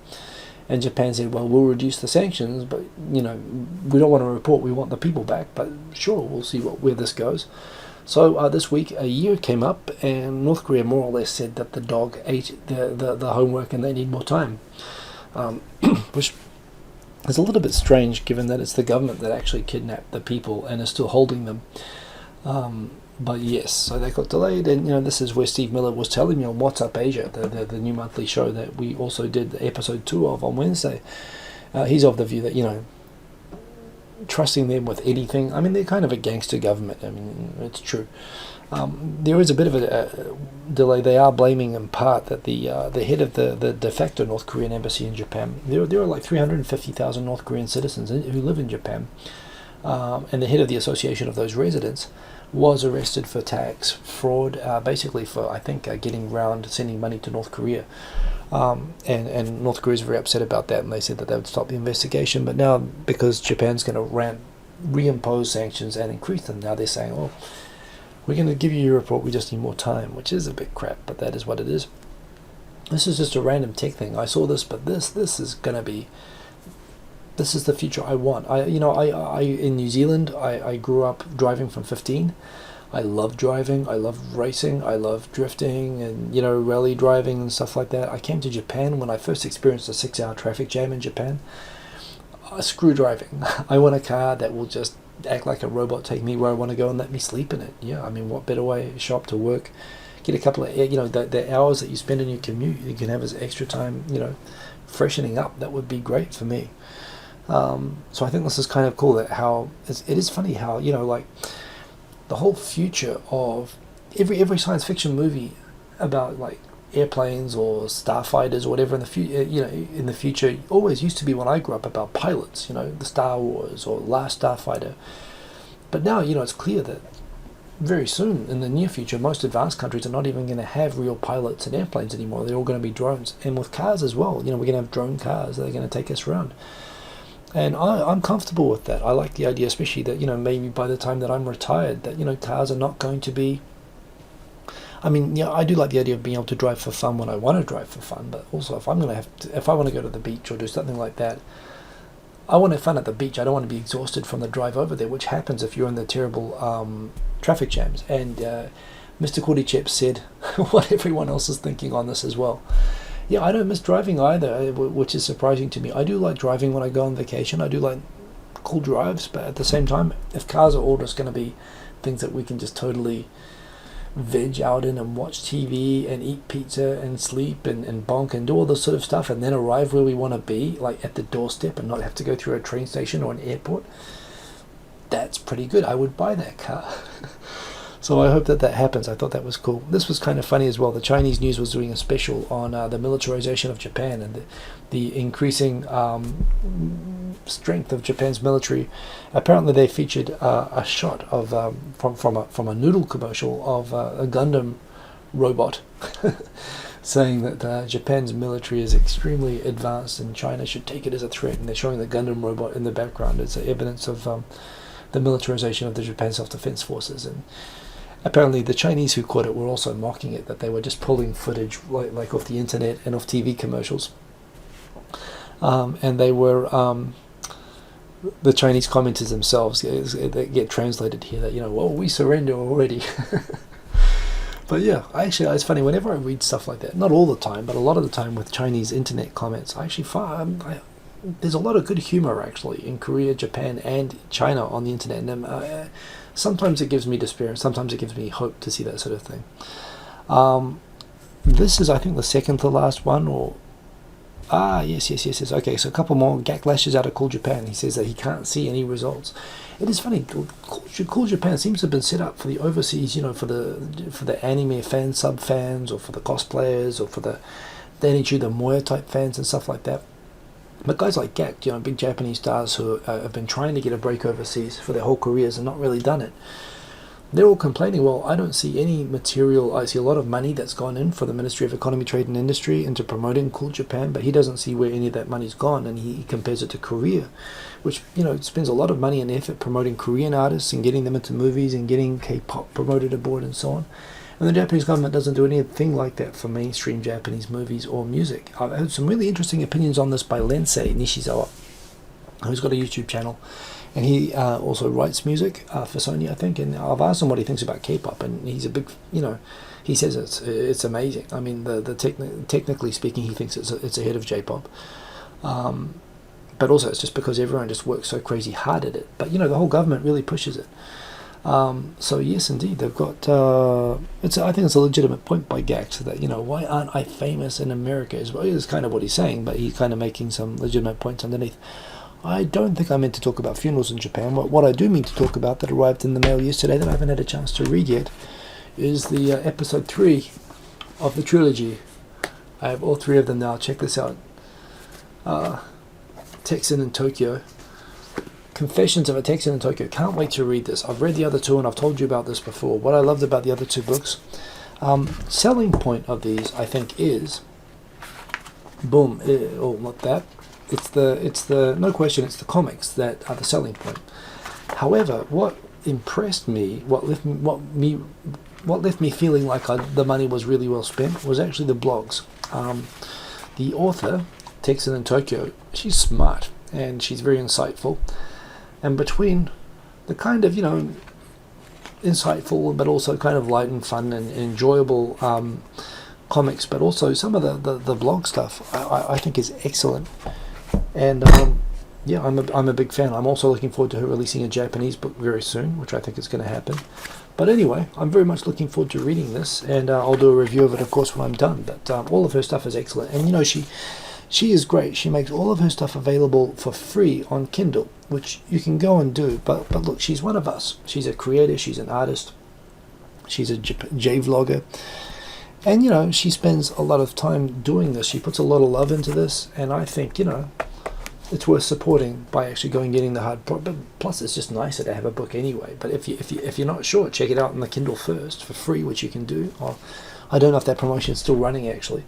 And Japan said, well, we'll reduce the sanctions, but we don't want a report. We want the people back. But sure, we'll see where this goes. So this week, a year came up, and North Korea more or less said that the dog ate the homework and they need more time. Which is a little bit strange, given that it's the government that actually kidnapped the people and is still holding them. But yes, so they got delayed, and this is where Steve Miller was telling me on What's Up Asia, the new monthly show that we also did episode 2 of on Wednesday. He's of the view that trusting them with anything. I mean, they're kind of a gangster government. I mean, it's true. There is a bit of a delay. They are blaming in part that the head of the de facto North Korean embassy in Japan, there are like 350,000 North Korean citizens who live in Japan, and the head of the association of those residents was arrested for tax fraud, basically for, I think, getting around sending money to North Korea. And North Korea is very upset about that, and they said that they would stop the investigation. But now, because Japan's going to reimpose sanctions and increase them, now they're saying, oh, we're going to give you your report, we just need more time, which is a bit crap, but that is what it is. This is just a random tech thing. I saw this, but this is going to be, this is the future I want. I in New Zealand, I grew up driving from 15. I love driving, I love racing, I love drifting and, rally driving and stuff like that. I came to Japan when I first experienced a 6-hour traffic jam in Japan. Screw driving. I want a car that will just act like a robot, take me where I want to go and let me sleep in it. Yeah, I mean, what better way? Show up to work, get a couple of, the hours that you spend in your commute, you can have as extra time, freshening up. That would be great for me. So I think this is kind of cool, that how, it is funny how, like, the whole future of every science fiction movie about like airplanes or starfighters or whatever in the future always used to be, when I grew up, about pilots, the Star Wars or Last Starfighter. But now, it's clear that very soon, in the near future, most advanced countries are not even going to have real pilots in airplanes anymore. They're all going to be drones. And with cars as well, we're going to have drone cars that are going to take us around. And I'm comfortable with that. I like the idea, especially that, maybe by the time that I'm retired, that, cars are not going to be... I mean, I do like the idea of being able to drive for fun when I want to drive for fun, but also if I want to go to the beach or do something like that, I want to have fun at the beach. I don't want to be exhausted from the drive over there, which happens if you're in the terrible traffic jams. And Mr. Cordychep said what everyone else is thinking on this as well. Yeah, I don't miss driving either, which is surprising to me. I do like driving when I go on vacation. I do like cool drives, but at the same time, if cars are all just going to be things that we can just totally veg out in and watch TV and eat pizza and sleep and bonk and do all this sort of stuff and then arrive where we want to be, like at the doorstep, and not have to go through a train station or an airport, that's pretty good. I would buy that car. So I hope that happens. I thought that was cool. This was kind of funny as well. The Chinese news was doing a special on the militarization of Japan and the increasing strength of Japan's military. Apparently they featured a shot of from a noodle commercial of a Gundam robot saying that Japan's military is extremely advanced and China should take it as a threat, and they're showing the Gundam robot in the background as evidence of the militarization of the Japan Self-Defense Forces. And apparently the Chinese who caught it were also mocking it, that they were just pulling footage like off the internet and off TV commercials. And they were the Chinese commenters themselves, they get translated here that, well, we surrender already. But yeah, actually, it's funny, whenever I read stuff like that, not all the time, but a lot of the time with Chinese internet comments, I actually find there's a lot of good humor actually in Korea, Japan, and China on the internet. And sometimes it gives me despair, sometimes it gives me hope to see that sort of thing. This is, I think, the second to last one, or... yes. Okay, so a couple more. Gackt lashes out at Cool Japan. He says that he can't see any results. It is funny. Cool Japan seems to have been set up for the overseas, for the anime fans, sub fans, or for the cosplayers, or for the NHU, the Moya type fans and stuff like that. But guys like Gackt, big Japanese stars who have been trying to get a break overseas for their whole careers and not really done it, they're all complaining, well, I don't see any material. I see a lot of money that's gone in for the Ministry of Economy, Trade and Industry into promoting Cool Japan, but he doesn't see where any of that money's gone, and he compares it to Korea, which, spends a lot of money and effort promoting Korean artists and getting them into movies and getting K-pop promoted abroad and so on. And the Japanese government doesn't do anything like that for mainstream Japanese movies or music. I've heard some really interesting opinions on this by Lensei Nishizawa, who's got a YouTube channel. And he also writes music for Sony, I think. And I've asked him what he thinks about K-pop, and he's a big, he says it's amazing. I mean, technically speaking, he thinks it's ahead of J-pop. But also, it's just because everyone just works so crazy hard at it. But the whole government really pushes it. So yes, indeed, they've got. I think it's a legitimate point by Gackt that why aren't I famous in America? Is kind of what he's saying, but he's kind of making some legitimate points underneath. I don't think I meant to talk about funerals in Japan. What I do mean to talk about that arrived in the mail yesterday that I haven't had a chance to read yet is the episode 3 of the trilogy. I have all 3 of them now. Check this out. Texan in Tokyo. Confessions of a Texan in Tokyo. Can't wait to read this. I've read the other 2 and I've told you about this before. What I loved about the other 2 books, selling point of these, I think, is boom. Not that. It's the no question. It's the comics that are the selling point. However, what impressed me, what left me feeling like the money was really well spent, was actually the blogs. The author, Texan in Tokyo, she's smart and she's very insightful. And between the kind of insightful but also kind of light and fun and enjoyable comics, but also some of the blog stuff, I think is excellent. And yeah, I'm a big fan. I'm also looking forward to her releasing a Japanese book very soon, which I think is going to happen. But anyway, I'm very much looking forward to reading this, and I'll do a review of it, of course, when I'm done. But all of her stuff is excellent, and she is great. She makes all of her stuff available for free on Kindle, which you can go and do. But look, she's one of us. She's a creator. She's an artist. She's a J-vlogger. And, she spends a lot of time doing this. She puts a lot of love into this. And I think, it's worth supporting by actually going and getting the hard book. But plus, it's just nicer to have a book anyway. But if you're not sure, check it out on the Kindle first for free, which you can do. I don't know if that promotion is still running actually,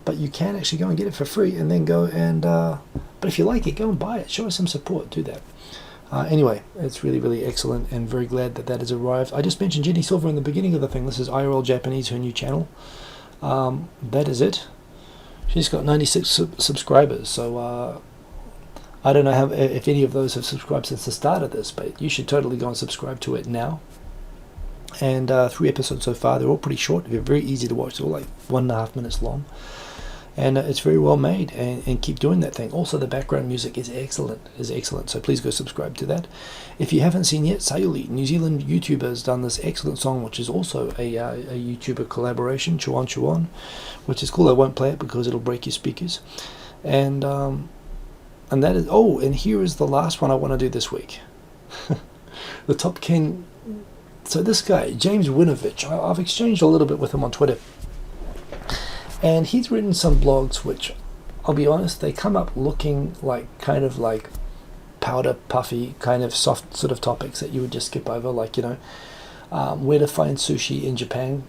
but you can actually go and get it for free, and then go and. But if you like it, go and buy it. Show us some support. Do that. Anyway, it's really, really excellent, and very glad that has arrived. I just mentioned Jenny Silver in the beginning of the thing. This is IRL Japanese, her new channel. That is it. She's got 96 subscribers, so I don't know if any of those have subscribed since the start of this, but you should totally go and subscribe to it now. And 3 episodes so far. They're all pretty short. They're very easy to watch. They're all like 1.5 minutes long. And it's very well made, and keep doing that thing. Also, the background music is excellent, so please go subscribe to that. If you haven't seen yet, Sayuli, New Zealand YouTuber, has done this excellent song, which is also a YouTuber collaboration, Chuan Chuan, which is cool. I won't play it because it'll break your speakers. And that is, and here is the last one I want to do this week. The top 10. So this guy, James Winovich, I've exchanged a little bit with him on Twitter. And he's written some blogs which, I'll be honest, they come up looking like kind of like powder puffy, kind of soft sort of topics that you would just skip over, like, where to find sushi in Japan,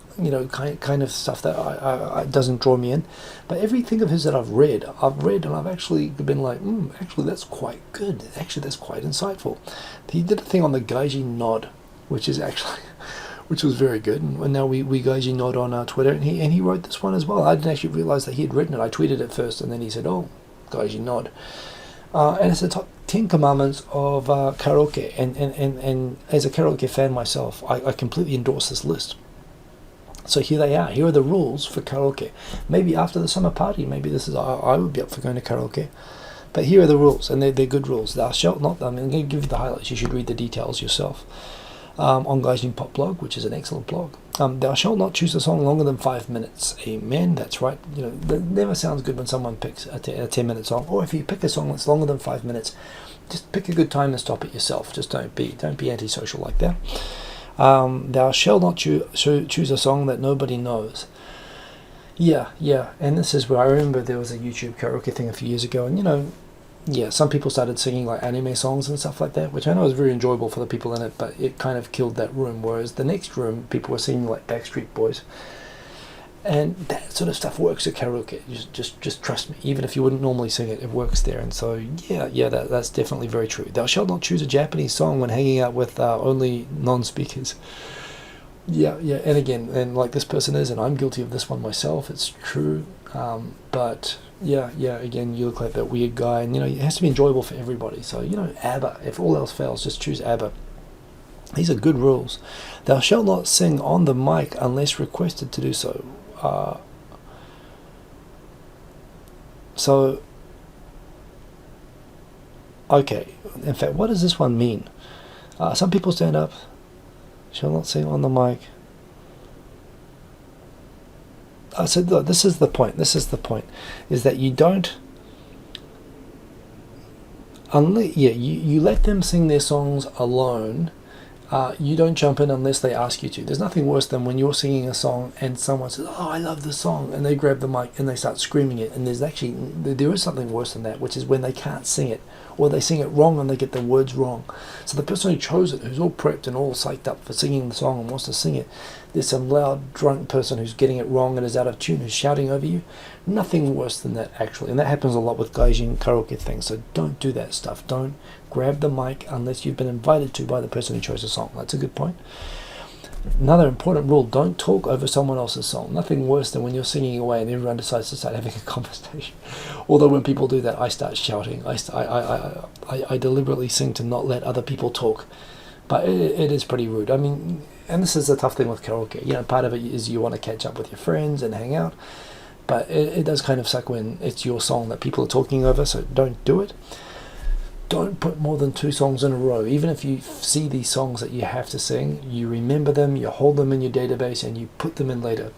kind of stuff that I doesn't draw me in. But everything of his that I've read, and I've actually been like, actually that's quite good. Actually, that's quite insightful. He did a thing on the Gaiji nod, which was very good, and now we Gaiji nod on Twitter, and he wrote this one as well. I didn't actually realize that he had written it. I tweeted it first, and then he said, Gaiji nod. And it's the top 10 commandments of karaoke, and as a karaoke fan myself, I completely endorse this list. So here they are. Here are the rules for karaoke. Maybe after the summer party, maybe this is, I would be up for going to karaoke. But here are the rules, and they're good rules. Thou shalt not, I'm going to give you the highlights. You should read the details yourself. On Gaijin Pop blog, which is an excellent blog. Thou shalt not choose a song longer than 5 minutes. Amen. That's right. That never sounds good when someone picks a 10-minute song. Or if you pick a song that's longer than 5 minutes, just pick a good time and stop it yourself. Just don't be antisocial like that. Thou shalt not choose a song that nobody knows. Yeah. And this is where I remember there was a YouTube karaoke thing a few years ago, and some people started singing like anime songs and stuff like that, which I know is very enjoyable for the people in it, but it kind of killed that room. Whereas the next room, people were singing like Backstreet Boys, and that sort of stuff works at karaoke. Just trust me. Even if you wouldn't normally sing it, it works there. And so that's definitely very true. Thou shalt not choose a Japanese song when hanging out with only non-speakers. Yeah, and again, and like this person is, and I'm guilty of this one myself. It's true, but. Yeah, again, you look like that weird guy, and it has to be enjoyable for everybody. So, ABBA, if all else fails, just choose ABBA. These are good rules. Thou shalt not sing on the mic unless requested to do so. Okay, in fact, what does this one mean? Some people stand up, shall not sing on the mic. So look, this is the point, is that you don't, unless, you let them sing their songs alone. You don't jump in unless they ask you to. There's nothing worse than when you're singing a song and someone says, I love this song, and they grab the mic and they start screaming it, and there is something worse than that, which is when they can't sing it, or they sing it wrong and they get the words wrong. So the person who chose it, who's all prepped and all psyched up for singing the song and wants to sing it, there's some loud, drunk person who's getting it wrong and is out of tune, who's shouting over you. Nothing worse than that, actually. And that happens a lot with Gaijin karaoke things. So don't do that stuff. Don't grab the mic unless you've been invited to by the person who chose the song. That's a good point. Another important rule, don't talk over someone else's song. Nothing worse than when you're singing away and everyone decides to start having a conversation. Although when people do that, I start shouting. I deliberately sing to not let other people talk. But it is pretty rude. I mean, and this is the tough thing with karaoke. Part of it is you want to catch up with your friends and hang out. But it does kind of suck when it's your song that people are talking over, so don't do it. Don't put more than 2 songs in a row. Even if you see these songs that you have to sing, you remember them, you hold them in your database, and you put them in later.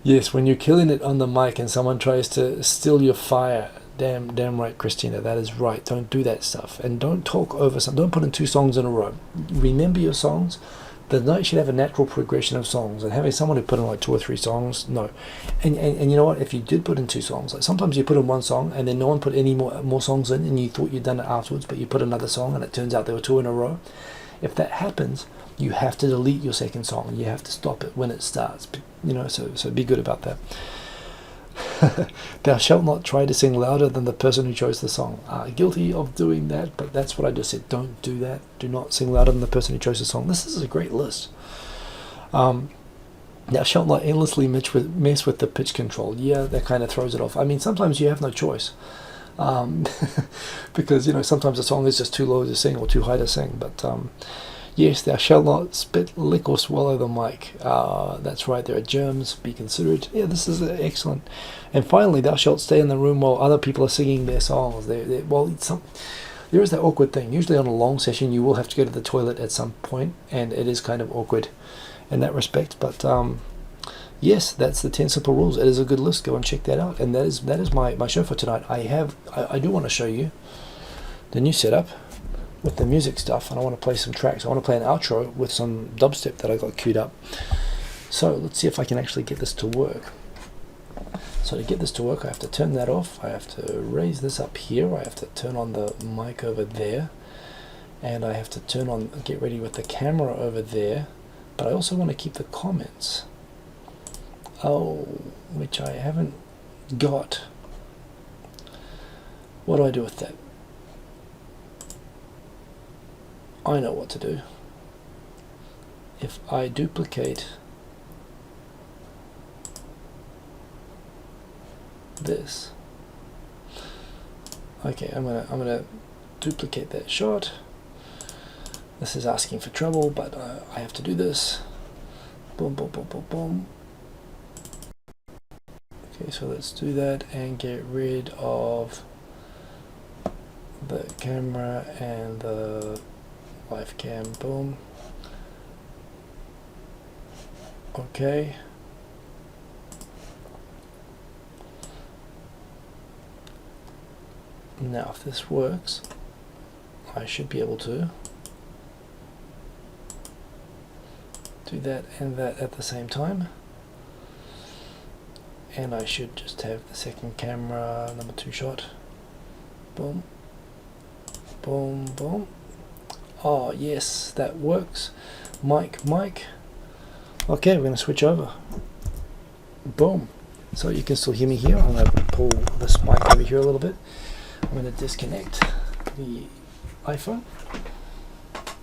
Yes, when you're killing it on the mic and someone tries to steal your fire, damn right, Christina, that is right. Don't do that stuff. And don't talk over some. Don't put in 2 songs in a row. Remember your songs. the night should have a natural progression of songs, and having someone who put in like 2 or 3 songs, no. And you know what, if you did put in 2 songs, like sometimes you put in 1 song and then no one put any more songs in, and you thought you'd done it afterwards, but you put another song and it turns out there were 2 in a row. If that happens, you have to delete your second song. You have to stop it when it starts, you know, so be good about that. Thou shalt not try to sing louder than the person who chose the song. Guilty of doing that, but that's what I just said. Don't do that. Do not sing louder than the person who chose the song. This is a great list. Thou shalt not endlessly mess with the pitch control. Yeah, that kind of throws it off. I mean, sometimes you have no choice. Because, you know, sometimes a song is just too low to sing or too high to sing. But yes, thou shalt not spit, lick, or swallow the mic. That's right, there are germs. Be considerate. Yeah, this is excellent. And finally, thou shalt stay in the room while other people are singing their songs. There is that awkward thing. Usually on a long session, you will have to go to the toilet at some point, and it is kind of awkward in that respect. But yes, that's the 10 simple rules. It is a good list. Go and check that out. And that is my show for tonight. I do want to show you the new setup with the music stuff, and I want to play some tracks. I want to play an outro with some dubstep that I got queued up. So let's see if I can actually get this to work. So to get this to work, I have to turn that off. I have to raise this up here. I have to turn on the mic over there, and I have to get ready with the camera over there. But I also want to keep the comments. Which I haven't got. What do I do with that? I know what to do. If I duplicate this, okay, I'm gonna duplicate that shot. This is asking for trouble, but I have to do this. Boom, boom, boom, boom, boom. Okay, so let's do that and get rid of the camera and the live cam. Boom. Okay. Now if this works, I should be able to do that and that at the same time. And I should just have the second camera, number 2 shot. Boom. Boom, boom. Oh yes, that works. Mic. Okay, we're going to switch over. Boom. So you can still hear me here. I'm going to pull this mic over here a little bit. I'm going to disconnect the iPhone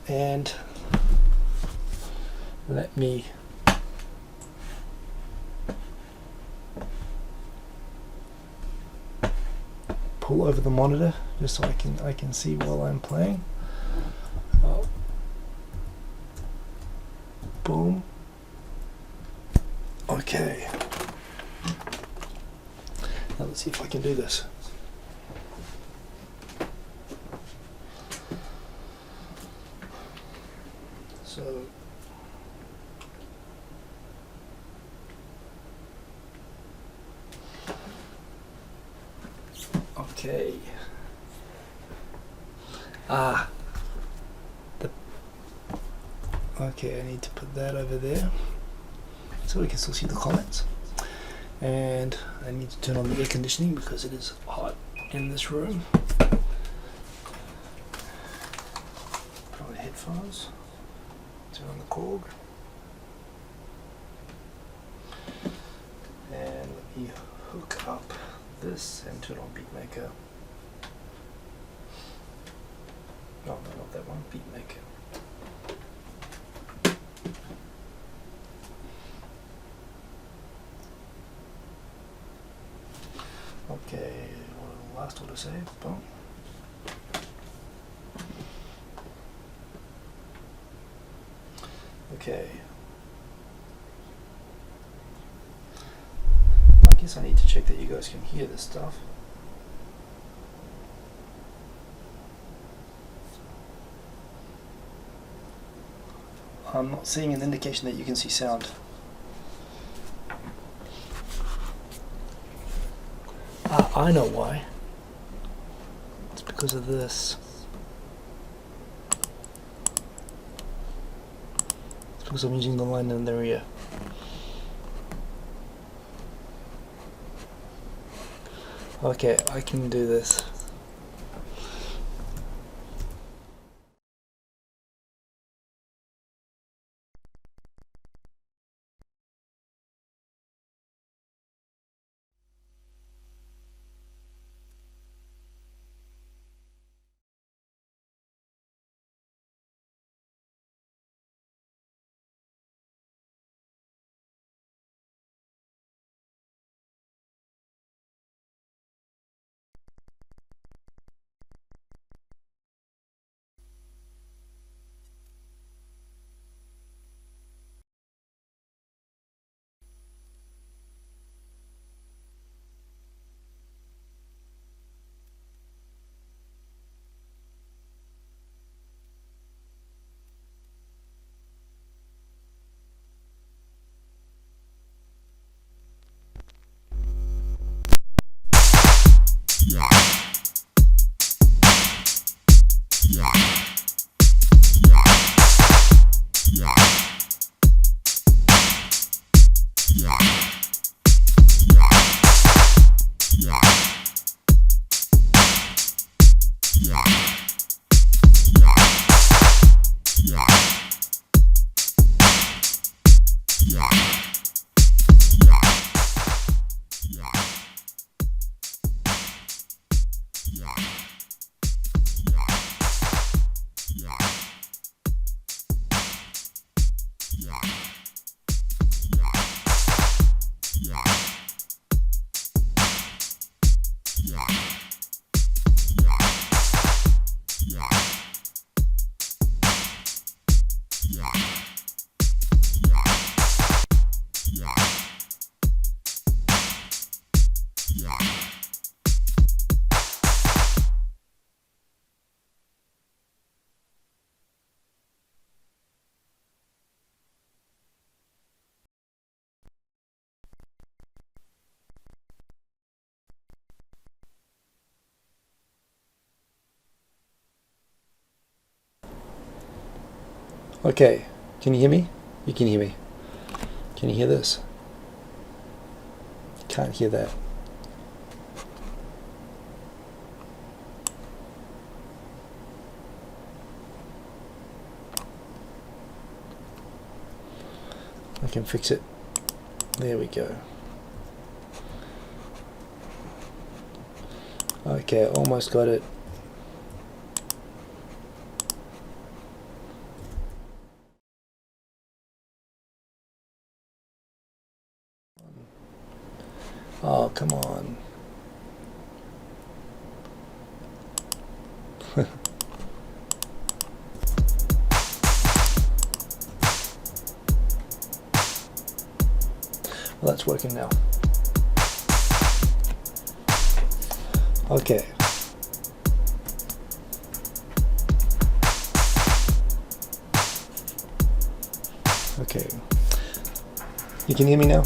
and let me pull over the monitor just so I can see while I'm playing. Boom. Okay. Now let's see if I can do this. So okay. Okay, I need to put that over there so we can still see the comments. And I need to turn on the air conditioning because it is hot in this room. Put on the headphones. Turn on the Korg. And let me hook up this and turn on Beatmaker. No, not that one, Beatmaker. Okay, last autosave, boom. Okay. I guess I need to check that you guys can hear this stuff. I'm not seeing an indication that you can see sound. I know why. It's because of this. because I'm using the line in their ear. Okay, I can do this. Okay, can you hear me? You can hear me. Can you hear this? Can't hear that. I can fix it. There we go. Okay, almost got it. Oh, come on. Well, that's working now. Okay. Okay. You can hear me now?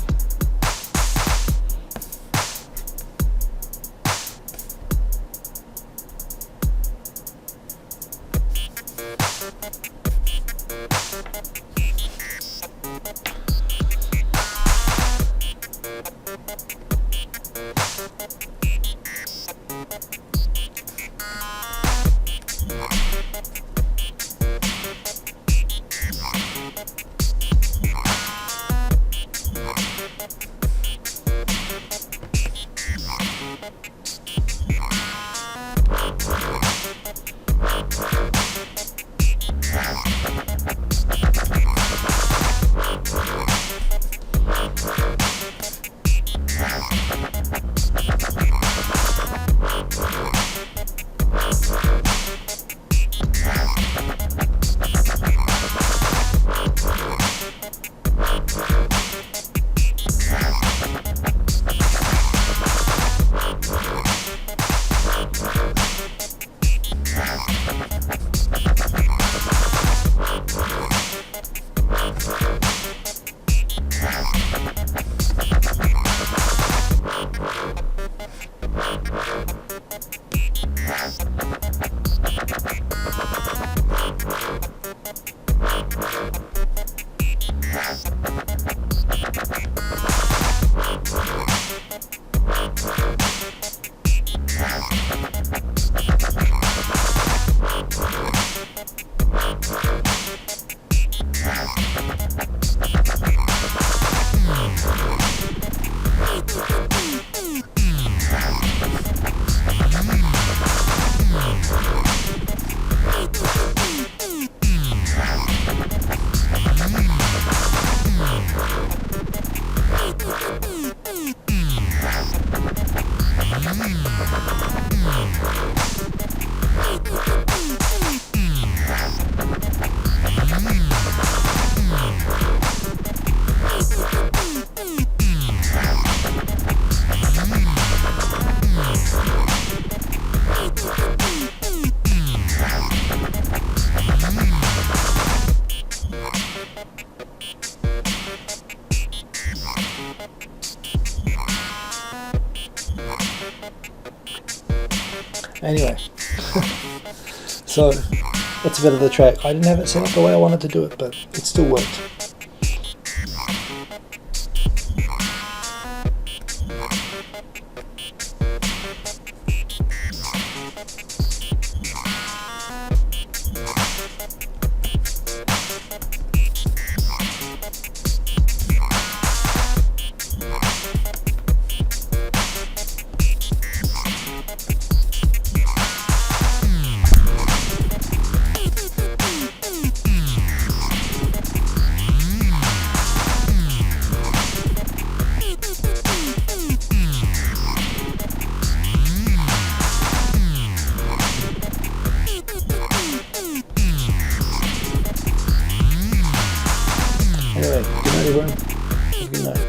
Anyway, so that's a bit of the track. I didn't have it set up the way I wanted to do it, but it still worked. Anyway, good night everyone. Good night.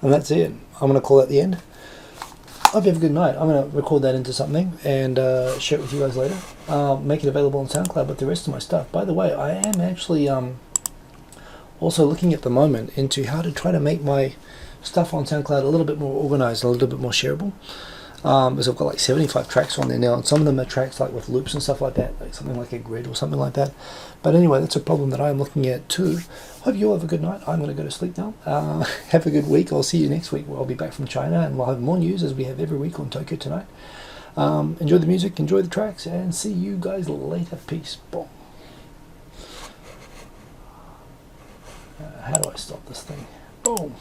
And that's it. I'm going to call that the end. Hope you have a good night. I'm going to record that into something and share it with you guys later. Make it available on SoundCloud with the rest of my stuff. By the way, I am actually also looking at the moment into how to try to make my stuff on SoundCloud a little bit more organized, a little bit more shareable. Because I've got like 75 tracks on there now, and some of them are tracks like with loops and stuff like that, like something like a grid or something like that. But anyway, that's a problem that I'm looking at too. Hope you all have a good night. I'm going to go to sleep now. Have a good week. I'll see you next week where I'll be back from China, and we'll have more news as we have every week on Tokyo Tonight. Enjoy the music, enjoy the tracks, and see you guys later. Peace. Boom. How do I stop this thing? Boom.